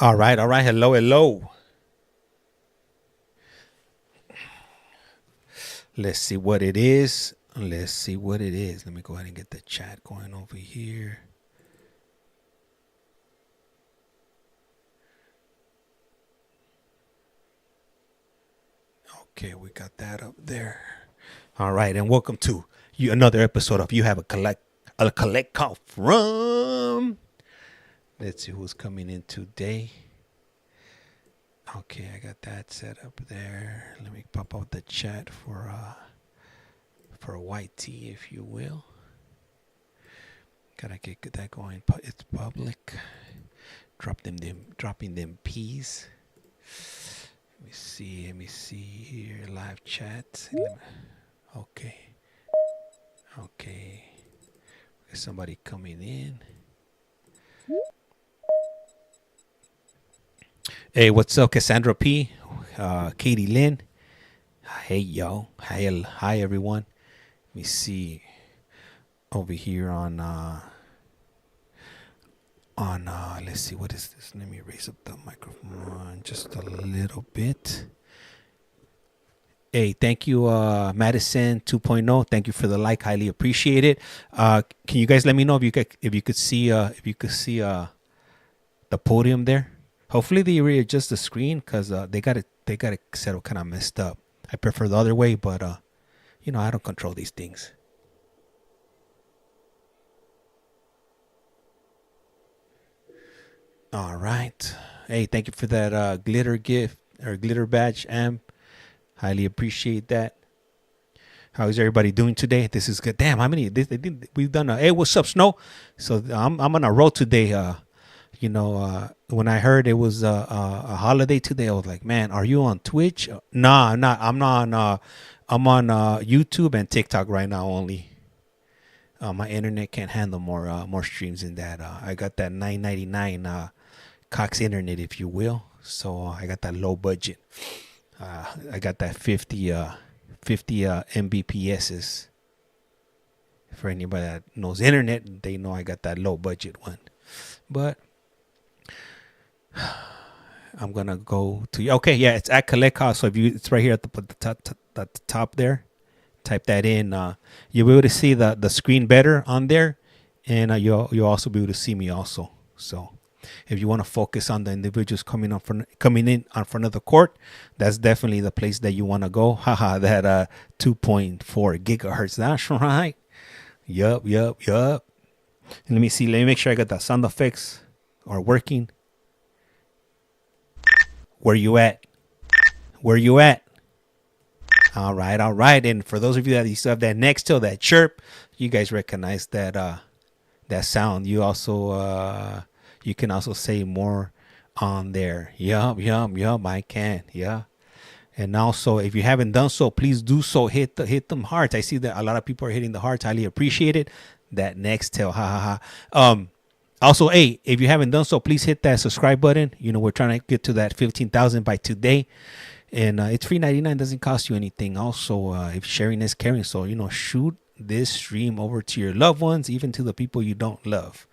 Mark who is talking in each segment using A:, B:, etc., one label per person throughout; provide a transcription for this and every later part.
A: All right, all right. Hello, hello. Let's see what it is. Let's see what it is. Let me go ahead and get the chat going over here. Okay, we got that up there. All right, and welcome to another episode of You Have a collect call from. Let's see who's coming in today. Okay, I got that set up there. Let me pop out the chat for YT, if you will. Gotta get that going. It's public. Dropping them peas. Let me see here. Live chat. Okay. There's somebody coming in. Hey, what's up, Cassandra P? Katie Lynn. Hey, yo. Hi, everyone. Let me see over here on let's see, what is this? Let me raise up the microphone just a little bit. Hey, thank you, Madison 2.0. Thank you for the like, highly appreciate it. Can you guys let me know if you could see the podium there? Hopefully they readjust the screen because they got it set up kind of messed up. I prefer the other way, but I don't control these things. All right. Hey, thank you for that glitter gift or glitter badge, Am. Highly appreciate that. How is everybody doing today? This is good. Damn, how many? We've done. Hey, what's up, Snow? So I'm on a roll today. When I heard it was a holiday today, I was like, man, are you on Twitch? Nah, I'm not. I'm not. I'm on YouTube and TikTok right now only. My internet can't handle more streams than that. I got that $9.99 Cox internet, if you will. So I got that low budget. I got that 50 Mbps's. For anybody that knows internet, they know I got that low budget one. But I'm gonna go to okay, yeah, it's at CollectCall. So it's right here at the top there. Type that in. You'll be able to see the screen better on there, and you'll also be able to see me also. So if you want to focus on the individuals coming in on front of the court, that's definitely the place that you want to go. Haha, that 2.4 gigahertz. That's right. Yup. And let me see. Let me make sure I got the sound effects are working. Where you at? All right. And for those of you that you still have that next till that chirp, you guys recognize that sound. You also you can also say more on there. Yup, I can. Yeah. And also, if you haven't done so, please do so. Hit them hearts. I see that a lot of people are hitting the hearts. Highly appreciate it. That next tail, ha. Also, hey, if you haven't done so, please hit that subscribe button. We're trying to get to that 15,000 by today, and it's free 99. Doesn't cost you anything. Also, if sharing is caring, so shoot this stream over to your loved ones, even to the people you don't love.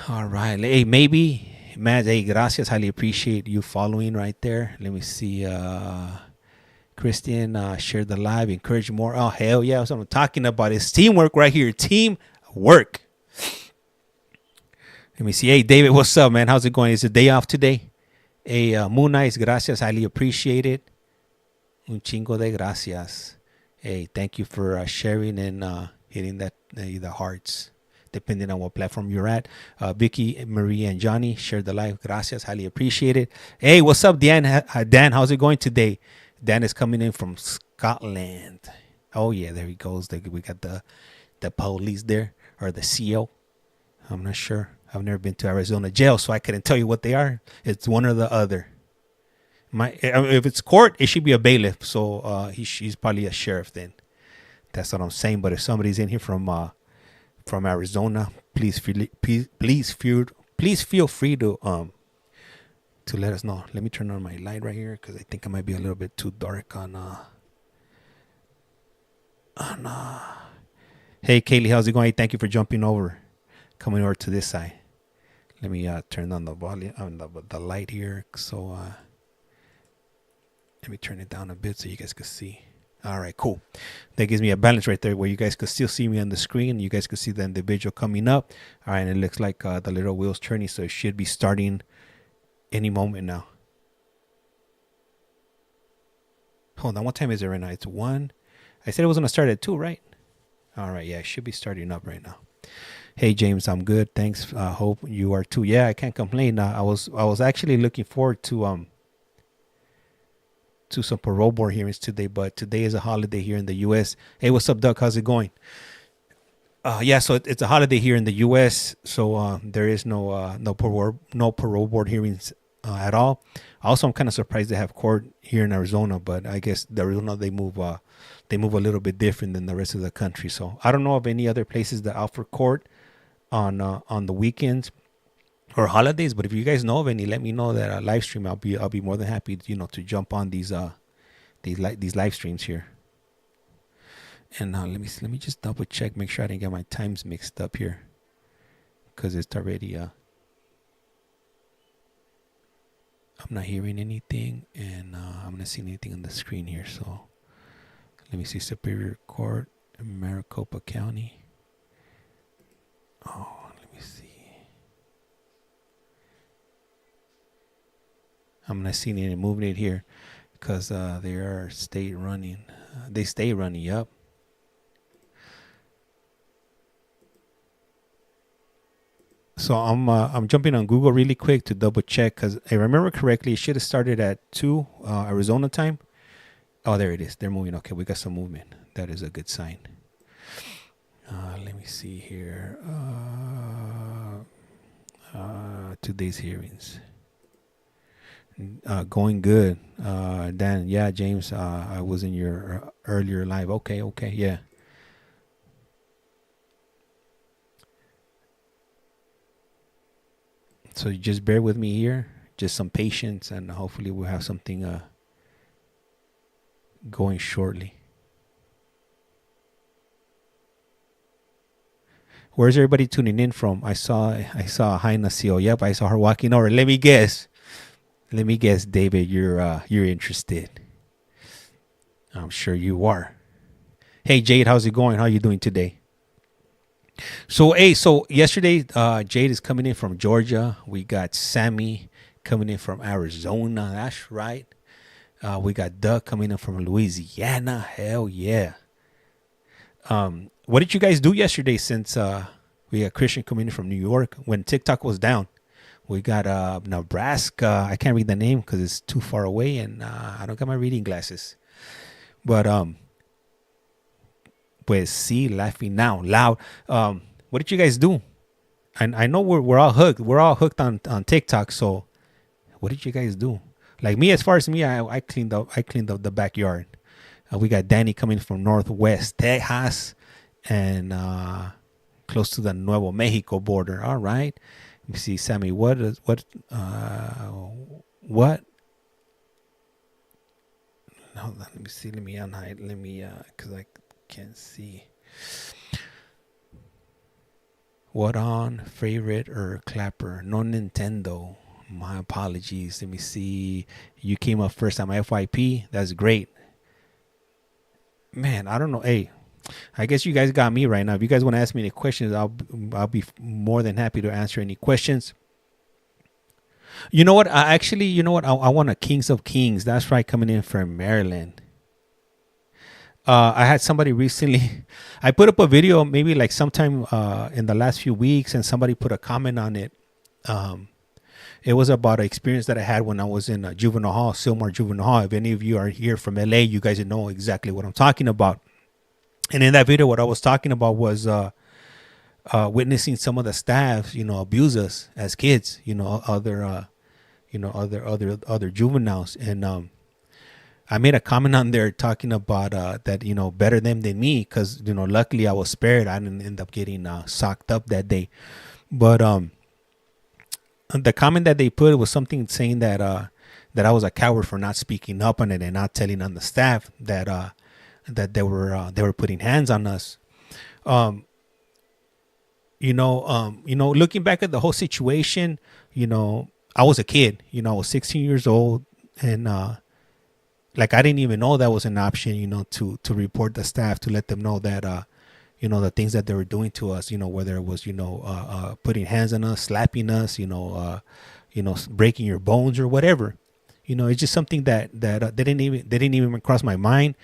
A: All right, hey, maybe. Matt, hey, gracias. Highly appreciate you following right there. Let me see. Christian, share the live. Encourage more. Oh, hell yeah. That's what I'm talking about. It's teamwork right here. Teamwork. Let me see. Hey, David, what's up, man? How's it going? Is it day off today? Hey, Moon Nice, gracias. Highly appreciate it. Un chingo de gracias. Hey, thank you for sharing and hitting the hearts, depending on what platform you're at. Vicky, Marie, and Johnny, share the live. Gracias. Highly appreciate it. Hey, what's up, Dan? Dan, how's it going today? Dan is coming in from Scotland. Oh, yeah, there he goes. We got the police there, or the CO. I'm not sure. I've never been to Arizona jail, so I couldn't tell you what they are. It's one or the other. If it's court, it should be a bailiff. So he's probably a sheriff then. That's what I'm saying. But if somebody's in here from Arizona, please feel free to let us know. Let me turn on my light right here because I think I might be a little bit too dark on. Hey, Kaylee, how's it going? Thank you for jumping over, coming over to this side. Let me turn on the volume on the light here. So let me turn it down a bit so you guys can see. All right, cool. That gives me a balance right there where you guys could still see me on the screen. You guys could see the individual coming up. All right, and it looks like the little wheel's turning, so it should be starting any moment now. Hold on, what time is it right now? It's 1. I said it was going to start at 2, right? All right, yeah, it should be starting up right now. Hey, James, I'm good. Thanks. Hope you are too. Yeah, I can't complain. I was actually looking forward to some parole board hearings today, but today is a holiday here in the U.S. Hey, what's up, Doug? How's it going? Yeah, so it's a holiday here in the U.S., so there is no parole board hearings at all. Also, I'm kind of surprised they have court here in Arizona, but I guess the Arizona they move a little bit different than the rest of the country. So I don't know of any other places that offer court on the weekends or holidays, but if you guys know of any, let me know that live stream. I'll be more than happy, to jump on these live streams here. And let me just double check, make sure I didn't get my times mixed up here, because it's already I'm not hearing anything, and I'm not seeing anything on the screen here. So let me see. Superior Court, Maricopa County. Oh, let me see. I'm not seeing any movement here because they are state running. They stay running. Yep. So I'm jumping on Google really quick to double check, because I remember correctly, it should have started at 2 Arizona time. Oh, there it is. They're moving. Okay, we got some movement. That is a good sign. Let me see here. Today's hearings. Going good. Dan, yeah, James, I was in your earlier live. Okay, yeah. So you just bear with me here, just some patience, and hopefully we'll have something going shortly. Where's everybody tuning in from? I saw Haina CO. Yep, I saw her walking over. Let me guess, David, you're interested. I'm sure you are. Hey, Jade, how's it going? How are you doing today? So yesterday, Jade is coming in from Georgia. We got Sammy coming in from Arizona. That's right. We got Doug coming in from Louisiana. Hell yeah. What did you guys do yesterday, since we got Christian coming in from New York when TikTok was down? We got Nebraska. I can't read the name because it's too far away, and I don't got my reading glasses. But pues sí, laughing now loud. What did you guys do? I know we're all hooked. We're all hooked on TikTok. So what did you guys do? Like me, as far as me, I cleaned up the backyard. We got Danny coming from Northwest Texas, and close to the Nuevo Mexico border. All right. Let me see, Sammy. What? Hold on, let me see. Let me unhide. Let me because I can't see. What on? Favorite or clapper? No Nintendo. My apologies. Let me see. You came up first on my FYP. That's great. Man, I don't know. Hey, I guess you guys got me right now. If you guys want to ask me any questions, I'll be more than happy to answer any questions. You know what? I want a Kings of Kings. That's right, coming in from Maryland. I had somebody recently. I put up a video maybe like sometime in the last few weeks, and somebody put a comment on it. It was about an experience that I had when I was in Juvenile Hall, Sylmar Juvenile Hall. If any of you are here from LA, you guys know exactly what I'm talking about. And in that video, what I was talking about was witnessing some of the staff, abuse us as kids, other juveniles. And I made a comment on there talking about that, better them than me, because, luckily I was spared. I didn't end up getting socked up that day. But the comment that they put was something saying that I was a coward for not speaking up on it and not telling on the staff that they were putting hands on us. looking back at the whole situation, I was a kid. I was 16 years old, and like I didn't even know that was an option. To report the staff, to let them know that the things that they were doing to us. Whether it was putting hands on us, slapping us, breaking your bones or whatever. It's just something that they didn't even cross my mind.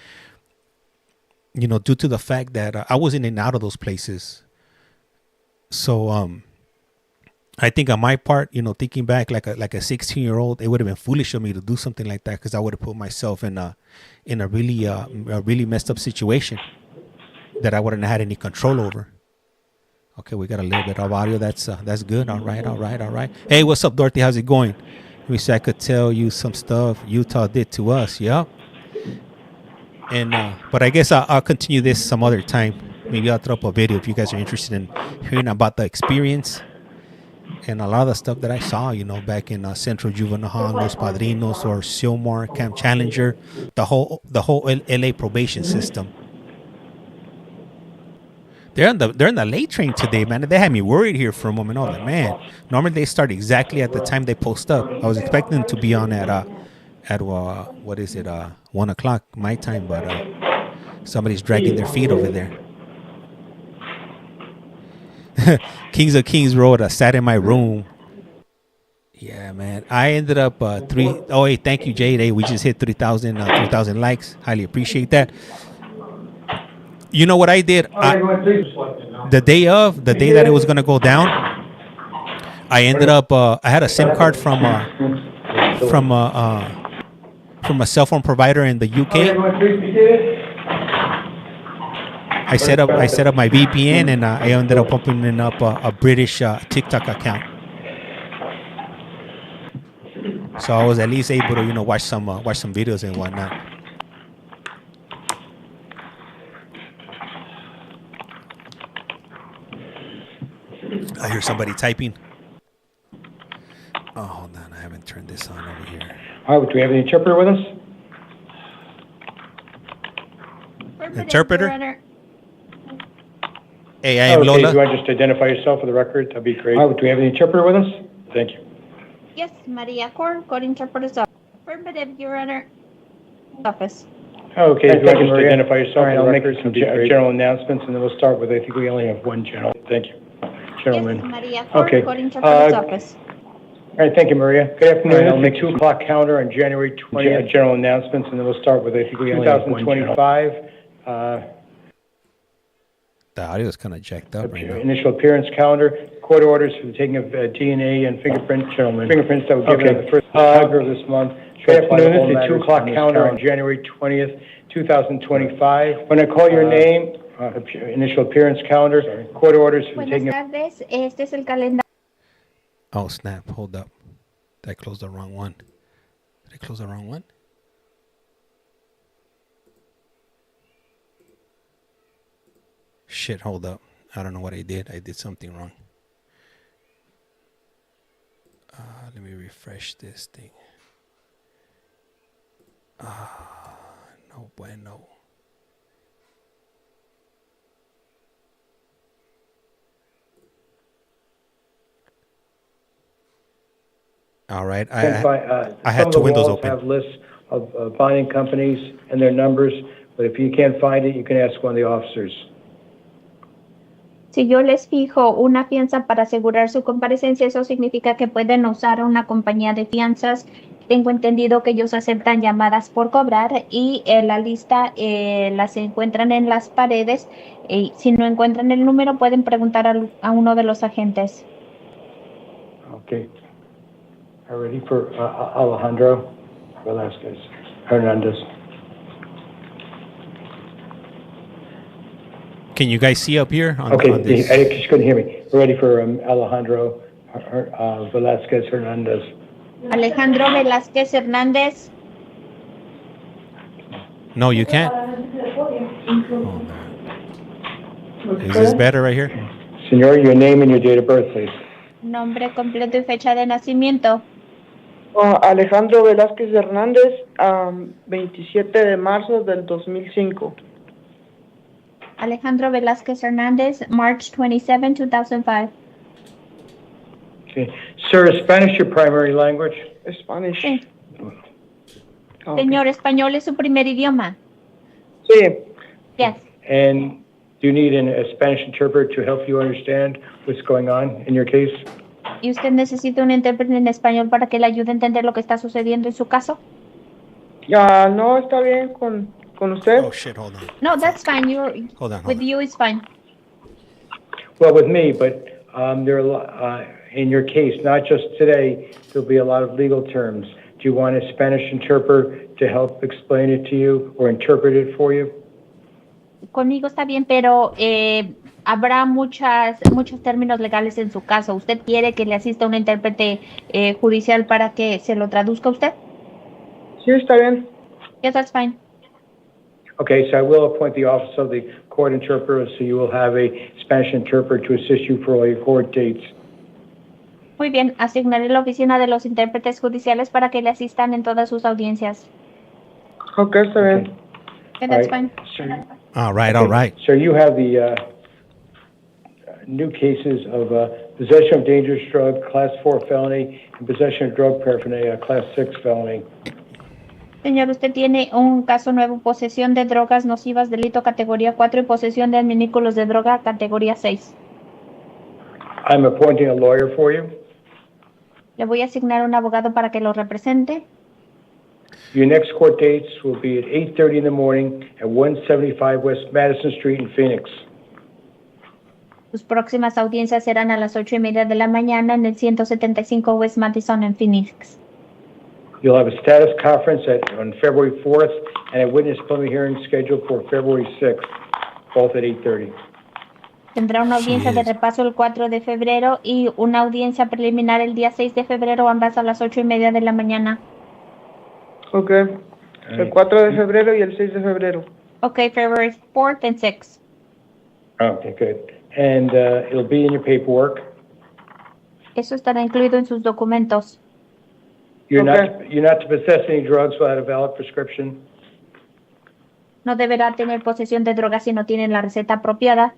A: Due to the fact that I was in and out of those places. So I think on my part, thinking back like a 16-year-old, it would have been foolish of me to do something like that, because I would have put myself in a really messed up situation that I wouldn't have had any control over. Okay, we got a little bit of audio. That's good. All right. Hey, what's up, Dorothy? How's it going? Wish I could tell you some stuff Utah did to us. Yeah. And but I guess I'll continue this some other time. Maybe I'll throw up a video if you guys are interested in hearing about the experience and a lot of the stuff that I saw, back in Central Juvenile Hall, Los Padrinos, or Silmar, Camp Challenger, the whole LA probation system. They're in the late train today, man. They had me worried here for a moment. I was like, man, normally they start exactly at the time they post up. I was expecting them to be on at 1 o'clock my time, but somebody's dragging their feet over there. Kings of Kings Road. I sat in my room. Yeah, man. I ended up hey, thank you, Jade. Hey, we just hit 3,000 likes. Highly appreciate that. You know what I did? The day that it was gonna go down, I ended up. I had a SIM card from a cell phone provider in the UK. I set up my VPN, and I ended up opening up a British TikTok account. So I was at least able to watch some videos and whatnot. I hear somebody typing. Oh, hold on, I haven't turned this on over here.
B: All right, do we have an interpreter with us?
A: Interpreter? Hey, I am
B: okay,
A: Lola.
B: do you want to just identify yourself for the record? That'd be great. All right, do we have an interpreter with us? Thank you.
C: Yes, Maria Cor, Code Interpreter's Office. Affirmative, Your Honor. Office.
B: Okay, do you want to just identify yourself for the record? Some general announcements, and then we'll start with, I think we only have one general. Thank you. Gentlemen.
C: Yes, Maria Cor,
B: Okay.
C: Code Interpreter's Office.
B: All right, thank you, Maria. Good afternoon. I'll make 2 o'clock counter on January 20th. General announcements, and then we'll start with, I think we only have one 2025.
A: The audio is kind of jacked up right now.
B: Initial appearance calendar, court orders for the taking of DNA and fingerprints that were given on the first of this month. Good afternoon. It's the 2 o'clock calendar on January 20th, 2025. When I call your name, initial appearance calendar, court orders for the taking of...
C: Buenas tardes, este es el calendario.
A: Oh, snap. Hold up. Did I close the wrong one? Shit, hold up. I don't know what I did. I did something wrong. Let me refresh this thing. No bueno. All right. I had 2 windows open.
B: Have lists of bonding companies and their numbers, but if you can't find it, you can ask one of the officers.
C: Si yo les fijo una fianza para asegurar su comparecencia, eso significa que pueden usar una compañía de fianzas. Tengo entendido que ellos aceptan llamadas por cobrar y la lista las encuentran en las paredes. Y si no encuentran el número, pueden preguntar a uno de los agentes.
B: Okay. Are ready for Alejandro Velasquez Hernandez.
A: Can you guys see up here?
B: Okay, I just couldn't hear me. We're ready for Alejandro Velasquez Hernandez.
C: Alejandro Velázquez Hernández.
A: No, you can't. Oh, is this better right here?
B: Senor, your name and your date of birth, please.
C: Nombre completo y fecha de nacimiento.
D: Alejandro Velázquez Hernández, 27 de marzo del 2005.
C: Alejandro Velázquez Hernandez, March 27, 2005.
B: Okay. Sir, is Spanish your primary language?
D: Spanish.
C: Sí.
D: Okay.
C: Señor, ¿español es su primer idioma?
D: Sí.
C: Yes.
B: And do you need a Spanish interpreter to help you understand what's going on in your case?
C: ¿Y usted necesita un intérprete en español para que le ayude a entender lo que está sucediendo en su caso?
D: Ya, no, está bien con usted.
A: Oh shit! Hold on.
C: No, that's fine.
A: Hold on.
C: With you, it's fine.
B: Well, with me, but there are in your case, not just today, there'll be a lot of legal terms. Do you want a Spanish interpreter to help explain it to you or interpret it for you?
C: Conmigo está bien, pero habrá muchos términos legales en su caso. ¿Usted quiere que le asista un intérprete judicial para que se lo traduzca a usted?
D: Sí, está bien.
C: Yes, that's fine.
B: Okay, so I will appoint the office of the court interpreter, so you will have a Spanish interpreter to assist you for all your court dates.
C: Muy bien, asignaré la oficina de los intérpretes judiciales para que le asistan en todas sus audiencias.
D: Ok, está bien.
C: Okay, that's fine.
B: Sir,
A: All right.
B: So you have the new cases of possession of dangerous drug, Class 4 felony, and possession of drug paraphernalia, Class 6 felony.
C: Señor, usted tiene un caso nuevo, posesión de drogas nocivas, delito categoría 4 y posesión de adminículos de droga categoría 6.
B: I'm appointing a lawyer for you.
C: Le voy a asignar un abogado para que lo represente.
B: Your next court dates will be at 8:30 in the morning at 175 West Madison Street in Phoenix.
C: Sus próximas audiencias serán a las 8:30 de la mañana en el 175 West Madison en Phoenix.
B: You'll have a status conference on February 4th and a witness preliminary hearing scheduled for February 6th, both at 8:30.
C: Tendrá una audiencia de repaso el 4 de febrero y una audiencia preliminar el día 6 de febrero, ambas a las 8:30 de la mañana.
D: Ok. El 4 de febrero y el 6 de febrero.
C: Ok, February 4th and 6th.
B: Okay, good. And it'll be in your paperwork.
C: Eso estará incluido en sus documentos.
B: You're
D: Okay.
B: not to possess any drugs without a valid prescription.
C: No deberá tener posesión de drogas si no tiene la receta apropiada.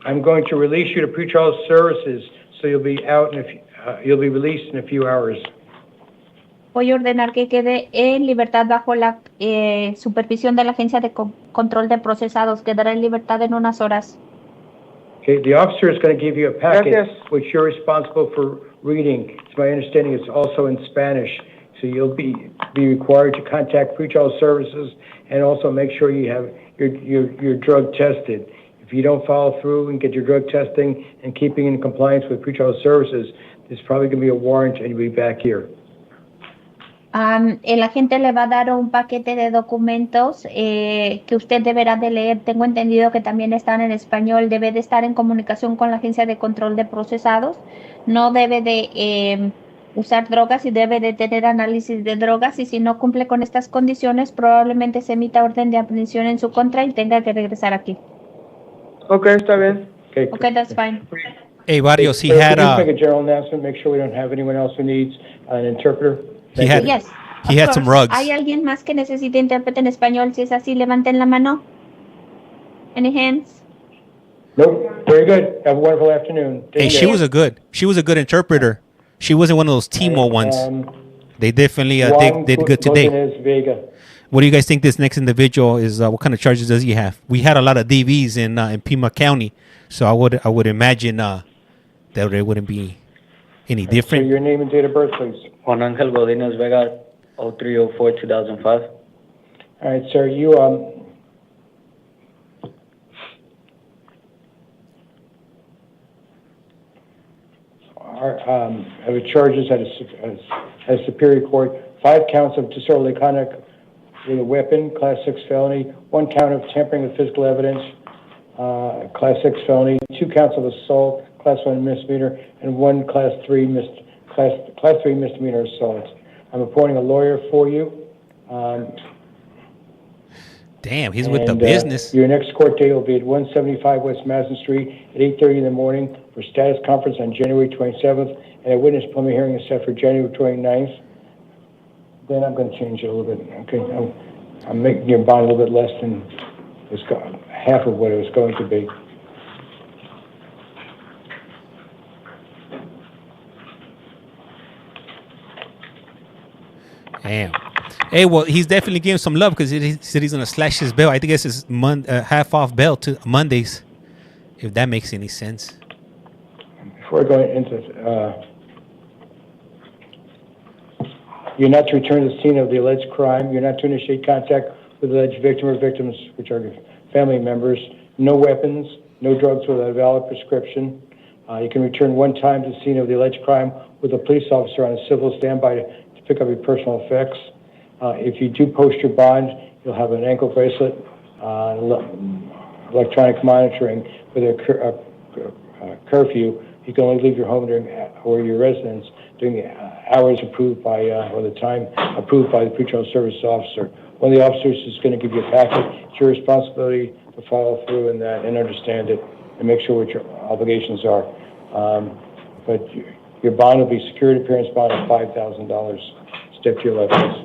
B: I'm going to release you to pretrial services, so you'll be out you'll be released in a few hours.
C: Voy a ordenar que quede en libertad bajo la supervisión de la Agencia de Control de Procesados. Quedará en libertad en unas horas.
B: Okay, the officer is going to give you a packet
D: Gracias.
B: which you're responsible for reading. It's my understanding it's also in Spanish, so you'll be required to contact pretrial services and also make sure you have your drug tested. If you don't follow through and get your drug testing and keeping in compliance with pretrial services, there's probably going to be a warrant and you'll be back here.
C: El agente le va a dar un paquete de documentos que usted deberá de leer. Tengo entendido que también están en español. Debe de estar en comunicación con la Agencia de Control de Procesados. No debe de usar drogas y debe de tener análisis de drogas. Y si no cumple con estas condiciones, probablemente se emita orden de aprehensión en su contra y tenga que regresar aquí.
D: Ok, está bien.
C: Okay, that's fine.
A: Hey, Barrios, he
B: Sir,
A: had
B: could you make a general announcement, make sure we don't have anyone else who needs an interpreter?
A: he had
C: Yes,
A: he
C: of
A: had some
C: course.
A: rugs.
C: ¿Hay alguien más que necesite intérprete en español? Si es así, levanten la mano. Any hands?
B: Nope, very good. Have a wonderful afternoon. Take
A: Hey,
B: care.
A: she was a good interpreter. She wasn't one of those Timo ones. They definitely
B: Juan
A: did good today.
B: Martinez Vega.
A: What do you guys think this next individual is? What kind of charges does he have? We had a lot of DVs in Pima County, so I would imagine that it wouldn't be any
B: So
A: different.
B: your name and date of birth, please.
E: Juan Angel Godinez Vega, 0304-2005.
B: All right, sir, you have a charges at a Superior Court, 5 counts of disorderly conduct with a weapon, Class 6 felony, 1 count of tampering with physical evidence, Class 6 felony, 2 counts of assault, Class 1 misdemeanor, and 1 Class 3 misdemeanor assault. I'm appointing a lawyer for you.
A: Damn, he's with the
B: And,
A: business.
B: Your next court date will be at 175 West Madison Street at 8:30 in the morning for status conference on January 27th, and a witness preliminary hearing is set for January 29th. Then I'm going to change it a little bit. Okay, I'm making your bond a little bit less than was half of what it was going to be.
A: Damn. Hey, well, he's definitely giving some love because he said he's gonna slash his bill. I think it's his half off bill to Mondays, if that makes any sense.
B: Before going into, you're not to return to the scene of the alleged crime. You're not to initiate contact with the alleged victim or victims, which are family members. No weapons, no drugs without a valid prescription. You can return one time to the scene of the alleged crime with a police officer on a civil standby to pick up your personal effects. If you do post your bond, you'll have an ankle bracelet, electronic monitoring with a curfew. You can only leave your home or your residence during the hours approved by, or the time approved by the pretrial service officer. One of the officers is going to give you a packet. It's your responsibility to follow through in that and understand it and make sure what your obligations are. But your bond will be security appearance bond of $5,000. Step to your left, please.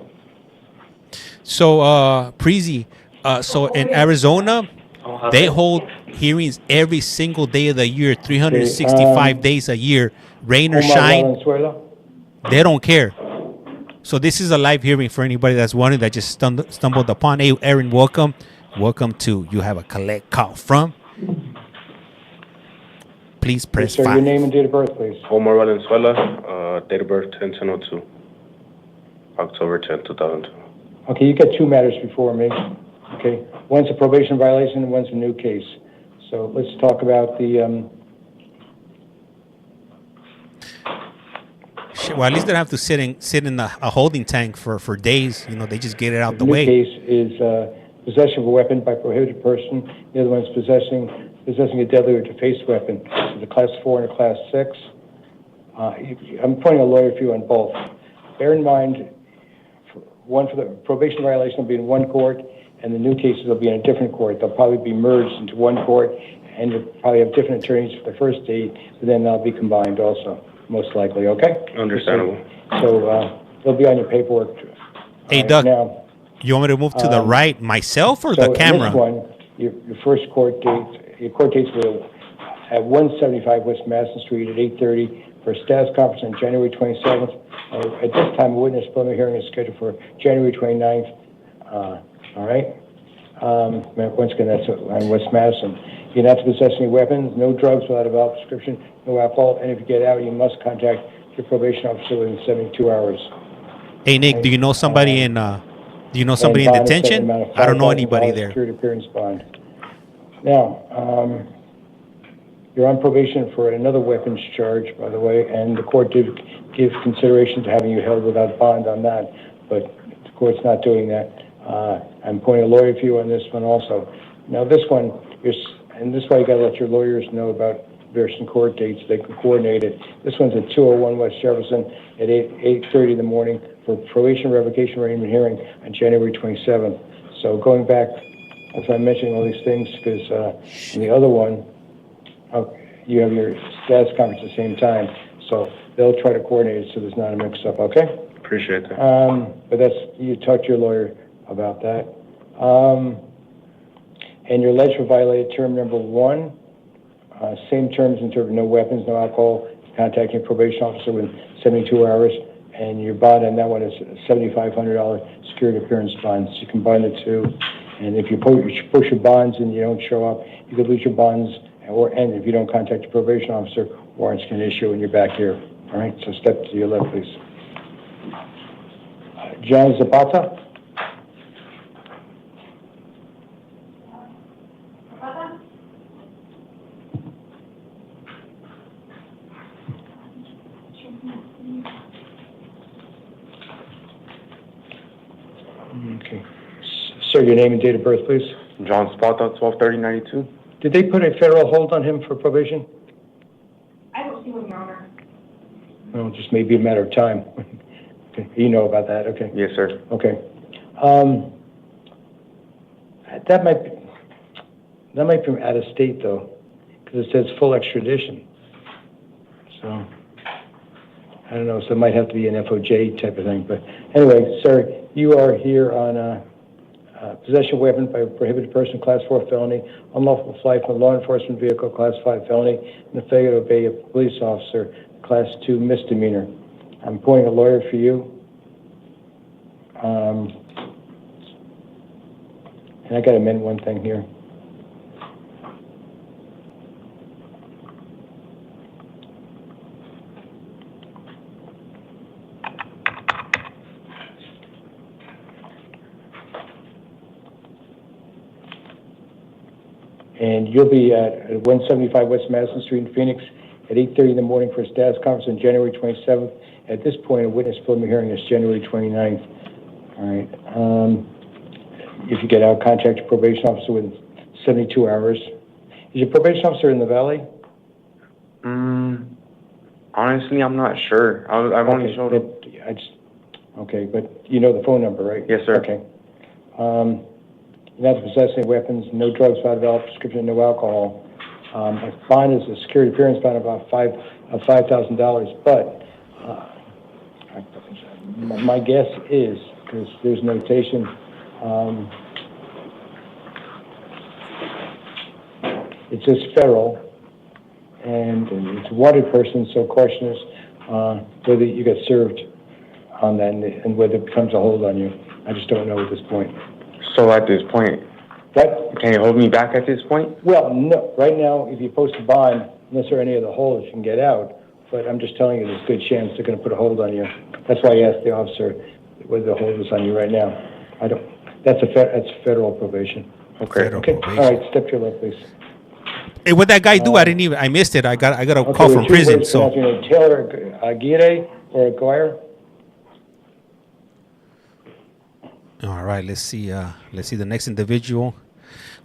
A: So, Preezy, so in Arizona, they hold hearings every single day of the year, 365 days a year, rain or shine. They don't care. So this is a live hearing for anybody that's wondering, that just stumbled upon. Hey, Aaron, welcome. Welcome to You Have a Collect Call From. Please press 5.
B: Your name and date of birth, please.
F: Omar Valenzuela, date of birth 10/10/02, October 10, 2002.
B: Okay, you got two matters before me. Okay, one's a probation violation and one's a new case. So let's talk about the.
A: Well, at least they don't have to sit in a holding tank for days. You know, they just get it out the way.
B: The new case is possession of a weapon by a prohibited person. The other one's possessing a deadly or defaced weapon. It's a class 4 and a class 6. I'm appointing a lawyer for you on both. Bear in mind, one for the probation violation will be in one court, and the new cases will be in a different court. They'll probably be merged into one court, and you'll probably have different attorneys for the first date, but then they'll be combined also, most likely, okay?
F: Understandable.
B: So they'll be on your paperwork.
A: Hey, Doug,
B: now,
A: you want me to move to the right myself or the camera?
B: This one, your first court date, your court dates will at 175 West Madison Street at 8:30 for a status conference on January 27th. At this time, a witness preliminary hearing is scheduled for January 29th. All right? Once again, that's on West Madison. You're not to possess any weapons, no drugs without a valid prescription, no alcohol, and if you get out, you must contact your probation officer within 72 hours.
A: Hey, Nick, do you know somebody in detention? I don't know anybody there.
B: Security appearance bond. Now, you're on probation for another weapons charge, by the way, and the court did give consideration to having you held without bond on that, but the court's not doing that. I'm appointing a lawyer for you on this one also. Now, this one, and this is why you got to let your lawyers know about various court dates. They can coordinate it. This one's at 201 West Jefferson at 8:30 in the morning for probation revocation arraignment hearing on January 27th. So going back, as I'm mentioning all these things, because in the other one, you have your status conference at the same time. So they'll try to coordinate it so there's not a mix-up, okay?
F: Appreciate that.
B: But you talk to your lawyer about that. And you're alleged to violate term number 1. Same terms in terms of no weapons, no alcohol, contacting your probation officer within 72 hours, and your bond on that one is $7,500 security appearance bond. So you combine the two, and if you push your bonds and you don't show up, you could lose your bonds, and if you don't contact your probation officer, warrants can issue and you're back here. All right, so step to your left, please. John Zapata. Okay. Sir, your name and date of birth, please.
F: John Zapata, 12/30/92.
B: Did they put a federal hold on him for probation?
G: I don't see one, Your Honor.
B: Well, just maybe a matter of time. Okay. You know about that, okay?
F: Yes, sir.
B: Okay. That might be from out of state though, because it says full extradition. So I don't know. So it might have to be an FOJ type of thing. But anyway, sir, you are here on Possession of weapon by a prohibited person, Class 4 felony, unlawful flight from a law enforcement vehicle, Class 5 felony, and the failure to obey a police officer, Class 2 misdemeanor. I'm appointing a lawyer for you. And I got to amend one thing here. And you'll be at 175 West Madison Street in Phoenix at 8:30 in the morning for a status conference on January 27th. At this point, a witness preliminary hearing is January 29th. All right. If you get out, contact your probation officer within 72 hours. Is your probation officer in the Valley?
H: Honestly, I'm not sure. I've only showed up.
B: Okay, but you know the phone number, right?
H: Yes, sir.
B: Okay. You're not to possess any weapons, no drugs without a valid prescription, no alcohol. A fine is a security appearance fine of about $5,000. But my guess is, because there's notation, it says federal, and it's a wanted person. So question is whether you get served on that and whether it becomes a hold on you. I just don't know at this point.
H: So at this point, can you hold me back at this point?
B: Well, no. Right now, if you post a bond, unless there are any other holds, you can get out. But I'm just telling you, there's a good chance they're going to put a hold on you. That's why I asked the officer whether the hold is on you right now. I don't. That's federal probation.
H: Okay.
B: Okay. All right. Step to your left, please.
A: Hey, what that guy do? I missed it. I got a call from prison. So
B: Taylor Aguirre or Aguirre.
A: all right, let's see the next individual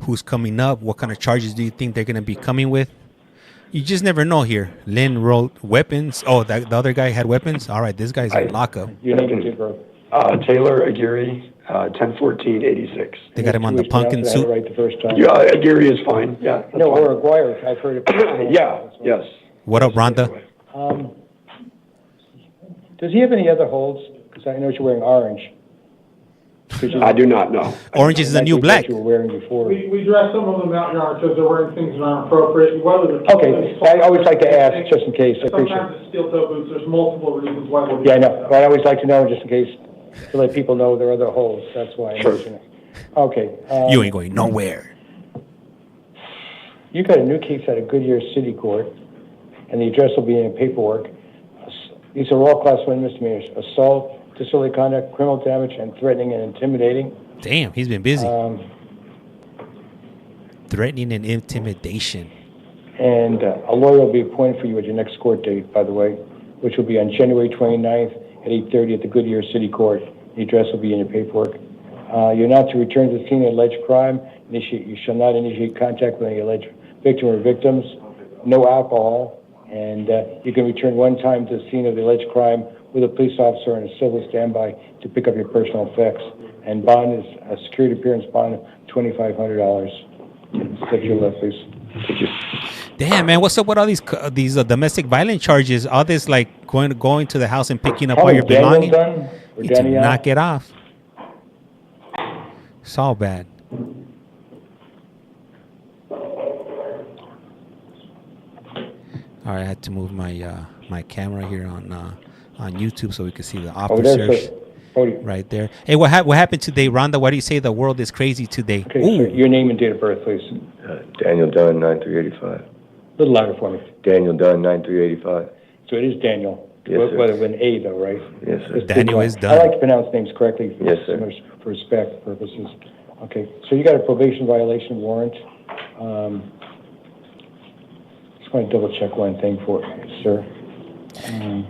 A: who's coming up. What kind of charges do you think they're going to be coming with? You just never know here. Lynn wrote weapons. Oh, the other guy had weapons. All right, this guy's in lockup.
B: Your name and date of birth.
I: Taylor Aguirre, 10/14/86.
A: They got him on the pumpkin suit.
B: Right the first time.
I: Yeah, Aguirre is fine. Yeah.
B: No,
I: fine.
B: or Aguirre. I've heard it.
I: Yeah. Yes.
A: What up, Rhonda?
B: Does he have any other holds? Because I know you're wearing orange.
I: I do not know.
A: Orange is the new black.
B: You were wearing before.
J: We dress some of them out, Your Honor, because they're wearing things that aren't appropriate.
B: Okay, I always like to ask, just in case. I appreciate
J: Sometimes it's steel-toe boots. There's multiple reasons why we're.
B: Yeah, I know. But I always like to know, just in case, to let people know there are other holes. That's why I mention it. Okay.
A: You ain't going nowhere.
B: You got a new case out of Goodyear City Court, and the address will be in paperwork. These are all Class 1 misdemeanors: assault, disorderly conduct, criminal damage, and threatening and intimidating.
A: Damn, he's been busy. Threatening and intimidation.
B: And a lawyer will be appointed for you at your next court date, by the way, which will be on January 29th at 8:30 at the Goodyear City Court. The address will be in your paperwork. You're not to return to the scene of alleged crime. You shall not initiate contact with any alleged victim or victims. No alcohol. And you can return one time to the scene of the alleged crime with a police officer and a civil standby to pick up your personal effects. And bond is a security appearance bond of $2,500. Step to your left, please.
I: Thank you.
A: Damn, man, what's up with all these domestic violence charges? All this like going to the house and picking up all your belongings. You need to knock it off. It's all bad. All right, I had to move my my camera here on YouTube so we can see the officers right there. Hey, what happened today, Rhonda? Why do you say the world is crazy today?
B: Okay, sir, your name and date of birth, please.
K: Daniel Dunn, 9385.
B: A little louder for me.
K: Daniel Dunn, 9385.
B: So it is Daniel.
K: Yes, sir.
B: Whether with an A, though, right?
K: Yes, sir.
A: Daniel is Dunn.
B: I like to pronounce names correctly for,
K: yes, sir.
B: For respect purposes. Okay, so you got a probation violation warrant. Just want to double check one thing for you, sir.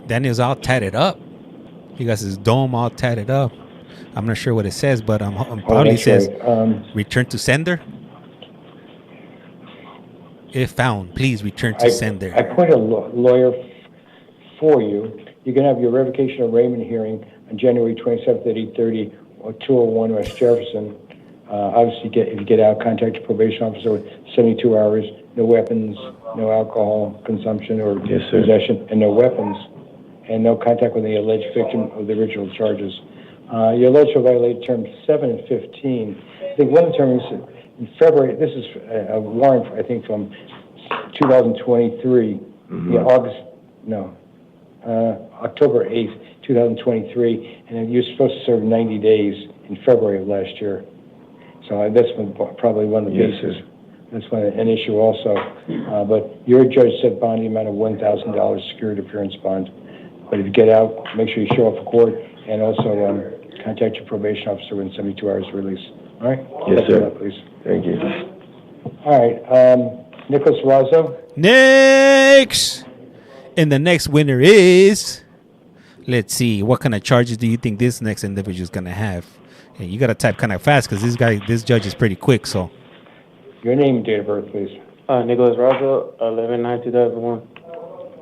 A: Daniel's all tatted up. He got his dome all tatted up. I'm not sure what it says, but probably says return to sender. If found, please return to sender.
B: I appoint a lawyer for you. You're going to have your revocation of arraignment hearing on January 27th at 8:30 or 201 West Jefferson. Obviously, if you get out, contact your probation officer with 72 hours. No weapons, no alcohol consumption or possession, and no weapons, and no contact with the alleged victim of the original charges. Your load shall violate terms 7 and 15. I think one of the terms in February, this is a warrant, I think, from 2023. Yeah, October 8th, 2023, and then you're supposed to serve 90 days in February of last year. So that's probably one of the cases. That's an issue also. But your judge set bond the amount of $1,000 security appearance bond. But if you get out, make sure you show up for court, and also contact your probation officer within 72 hours of release. All right?
K: Yes, sir.
B: That, please.
K: Thank you.
B: All right. Nicholas Razzo.
A: Next! And the next winner is... Let's see. What kind of charges do you think this next individual is going to have? And you got to type kind of fast because this judge is pretty quick, so...
B: Your name and date of birth, please.
E: Nicholas Razzo, 11/9/2001.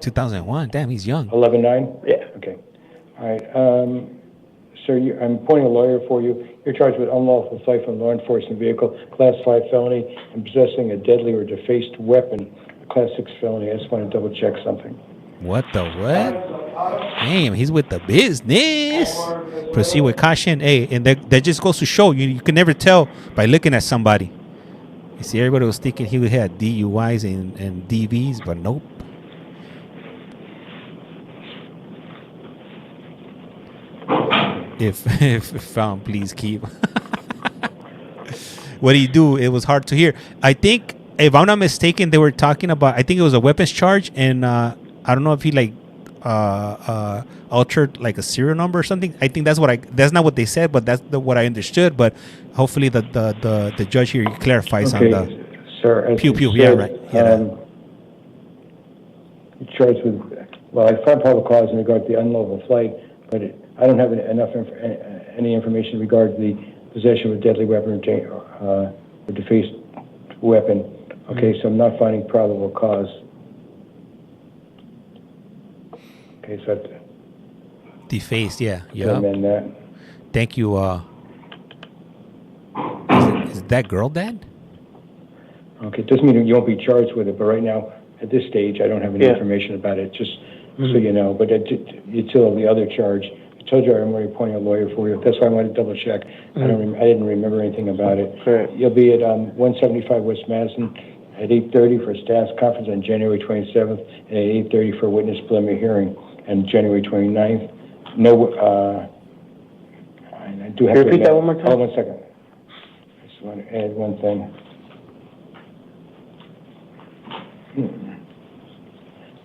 A: 2001? Damn, he's young.
B: 11/9? Yeah. Okay. All right. Sir, I'm appointing a lawyer for you. You're charged with unlawful flight from a law enforcement vehicle, Class 5 felony, and possessing a deadly or defaced weapon, a Class 6 felony. I just want to double check something.
A: What the what? Damn, he's with the business. Proceed with caution. Hey, and that just goes to show you can never tell by looking at somebody. You see, everybody was thinking he would have DUIs and DVs, but nope. If found, please keep. What do you do? It was hard to hear. I think, if I'm not mistaken, they were talking about, I think it was a weapons charge, and I don't know if he altered like a serial number or something. I think that's not what they said, but that's what I understood. But hopefully the judge here clarifies on the
B: sir.
A: Pew pew. Yeah, right. Yeah.
B: Charged with, well, I found probable cause in regard to the unlawful flight, but I don't have enough any information in regard to the possession of a deadly weapon or defaced weapon. Okay, so I'm not finding probable cause. Okay, so
A: defaced, yeah.
B: Amend that.
A: Thank you. Is that girl dead?
B: Okay, it doesn't mean you won't be charged with it, but right now, at this stage, I don't have any information about it, just so you know. But you still have the other charge. I told you I'm already appointing a lawyer for you. That's why I wanted to double check. I didn't remember anything about it.
E: Correct.
B: You'll be at 175 West Madison at 8:30 for a staff's conference on January 27th, and at 8:30 for a witness preliminary hearing on January 29th. No, I do have to
E: repeat that one more time?
B: Hold on 1 second. I just want to add one thing.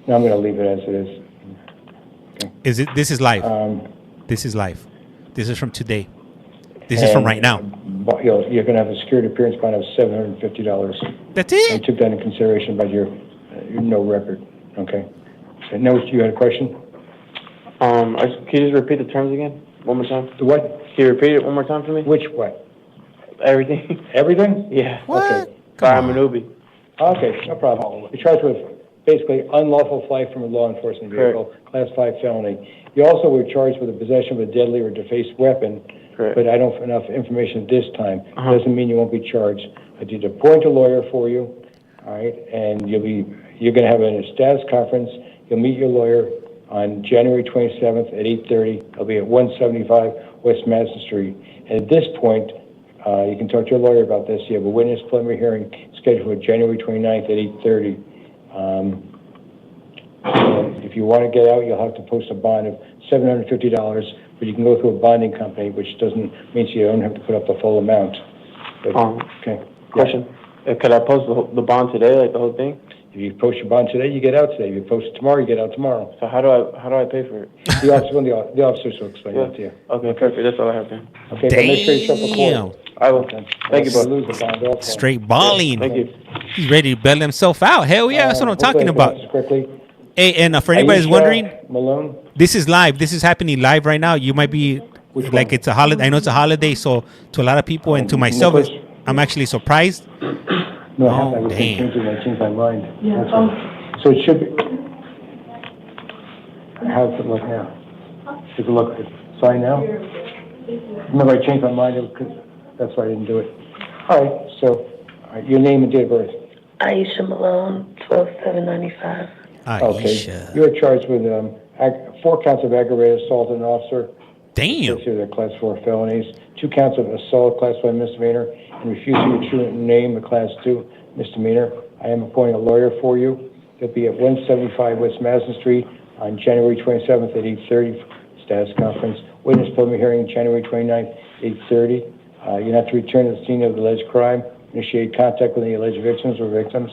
B: No, I'm going to leave it as it is. Okay.
A: This is live. This is live. This is from today. This is from right now.
B: You're going to have a security appearance bond of $750.
A: That's it?
B: I took that into consideration by your no record. Okay. So now you had a question?
E: Can you just repeat the terms again? One more time?
B: The what?
E: Can you repeat it one more time for me?
B: Which what?
E: Everything.
B: Everything?
E: Yeah.
A: What?
B: Okay.
E: Sorry, I'm a newbie.
B: Okay, no problem. You're charged with basically unlawful flight from a law enforcement vehicle, Class 5 felony. You also were charged with the possession of a deadly or defaced weapon, but I don't have enough information at this time. Doesn't mean you won't be charged. I did appoint a lawyer for you, all right, and you're going to have a status conference. You'll meet your lawyer on January 27th at 8:30. It'll be at 175 West Madison Street. And at this point, you can talk to your lawyer about this. You have a witness preliminary hearing scheduled for January 29th at 8:30. If you want to get out, you'll have to post a bond of $750, but you can go through a bonding company, which means you don't have to put up the full amount. But, okay.
E: Question. Could I post the bond today, like the whole thing?
B: If you post your bond today, you get out today. If you post it tomorrow, you get out tomorrow.
E: So how do I pay for it?
B: The officers will explain that to you.
E: Okay, perfect. That's all I have then.
B: Okay, but make sure you show up for court.
E: I will. Thank you, bro.
B: Lose the bond also.
A: Straight balling.
E: Thank you.
A: He's ready to bail himself out. Hell yeah, that's what I'm talking about.
B: Quickly.
A: Hey, and for anybody's wondering,
B: Malone?
A: this is live. This is happening live right now. You might be like it's a holiday. I know it's a holiday, so to a lot of people and to myself, I'm actually surprised.
B: No, I was changing my mind.
G: Yeah.
B: So it should be. How's it look now? Does it look fine now? Remember, I changed my mind because that's why I didn't do it. All right. So, your name and date of birth.
L: Aisha Malone, 12/7/95.
A: Aisha.
B: Okay. You're charged with 4 counts of aggravated assault on an officer
A: Damn.
B: They're Class 4 felonies. 2 counts of assault, Class 5 misdemeanor, and refusing to true name, a Class 2 misdemeanor. I am appointing a lawyer for you. They'll be at 175 West Madison Street on January 27th at 8:30. Status conference. Witness preliminary hearing January 29th, 8:30. You have to return to the scene of the alleged crime, initiate contact with any alleged victims or victims,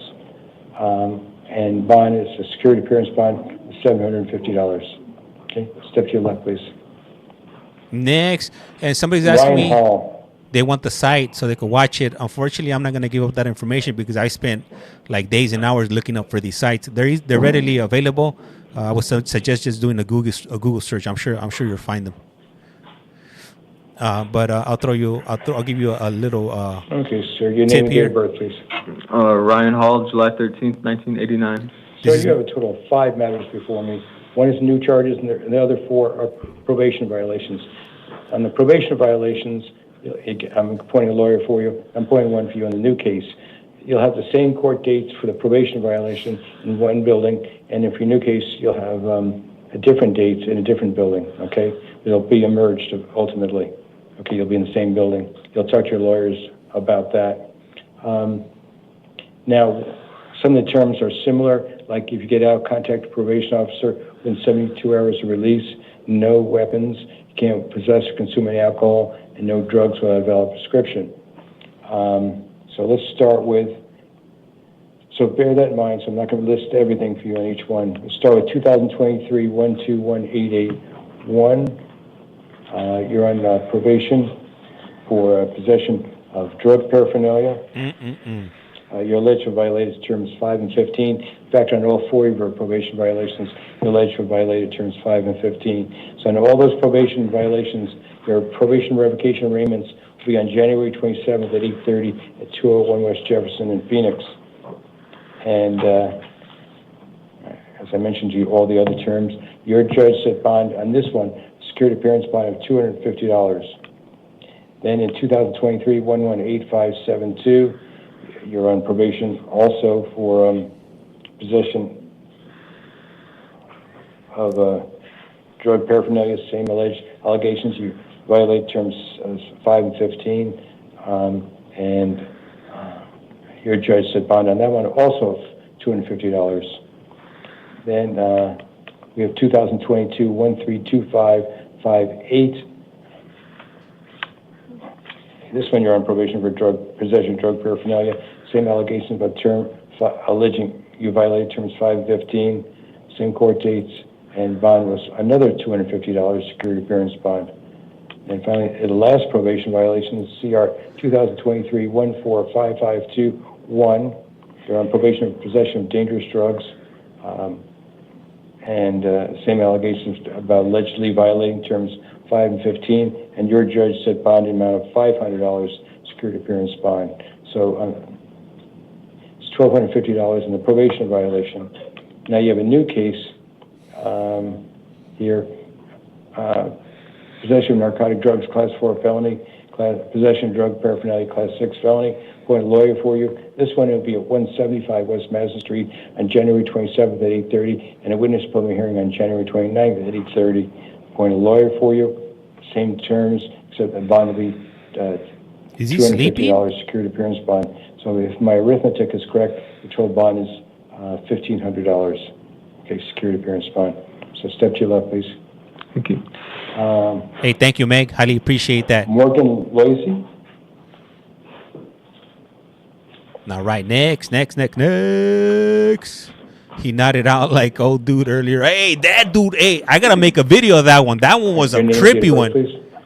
B: and bond is a security appearance bond, $750. Okay, step to your left, please.
A: Next, and somebody's asking
B: Ryan
A: me,
B: Hall.
A: they want the site so they can watch it. Unfortunately, I'm not going to give up that information because I spent like days and hours looking up for these sites. They're readily available. I would suggest just doing a Google search. I'm sure you'll find them. But I'll give you a little
B: okay, sir. Your name and date of birth, please.
M: Ryan Hall, July 13th, 1989.
B: So you have a total of 5 matters before me. One is new charges, and the other 4 are probation violations. On the probation violations, I'm appointing a lawyer for you. I'm appointing one for you on the new case. You'll have the same court dates for the probation violation in one building, and if your new case, you'll have a different dates in a different building, okay? They'll be merged ultimately. Okay, you'll be in the same building. You'll talk to your lawyers about that. Now, some of the terms are similar, like if you get out, contact the probation officer within 72 hours of release, no weapons, you can't possess or consume any alcohol, and no drugs without a valid prescription. So let's start with, so bear that in mind, so I'm not going to list everything for you on each one. We'll start with 2023 121881. You're on probation for possession of drug paraphernalia. You're alleged to have violated terms 5 and 15. In fact, on all 4 of your probation violations, you're alleged to have violated terms 5 and 15. So on all those probation violations, your probation revocation arraignments will be on January 27th at 8:30 at 201 West Jefferson in Phoenix. And as I mentioned to you, all the other terms, your judge set bond on this one, security appearance bond of $250. Then in 2023 118572, you're on probation also for possession of drug paraphernalia, same alleged allegations. You violate terms 5 and 15, and your judge set bond on that one, also $250. Then we have 2022 132558. This one you're on probation for possession of drug paraphernalia. Same allegations about alleging you violated terms 5 and 15. Same court dates, and bond was another $250 security appearance bond. And finally, the last probation violation is CR 2023 145521. You're on probation of possession of dangerous drugs, and same allegations about allegedly violating terms 5 and 15, and your judge set bond amount of $500 security appearance bond. So it's $1,250 in the probation violation. Now you have a new case here. Possession of narcotic drugs, Class 4 felony. Possession of drug paraphernalia, Class 6 felony. Going to lawyer for you. This one will be at 175 West Madison Street on January 27th at 8:30, and a witness preliminary hearing on January 29th at 8:30. Going to lawyer for you. Same terms, except the bond will be $250 security appearance bond. So if my arithmetic is correct, the total bond is $1,500. Okay, security appearance bond. So step to your left, please.
M: Thank you.
A: Hey, thank you, Meg. Highly appreciate that.
B: Morgan Loisy.
A: Now, right, next. He nodded out like old dude earlier. Hey, that dude, hey, I got to make a video of that one. That one was a trippy one.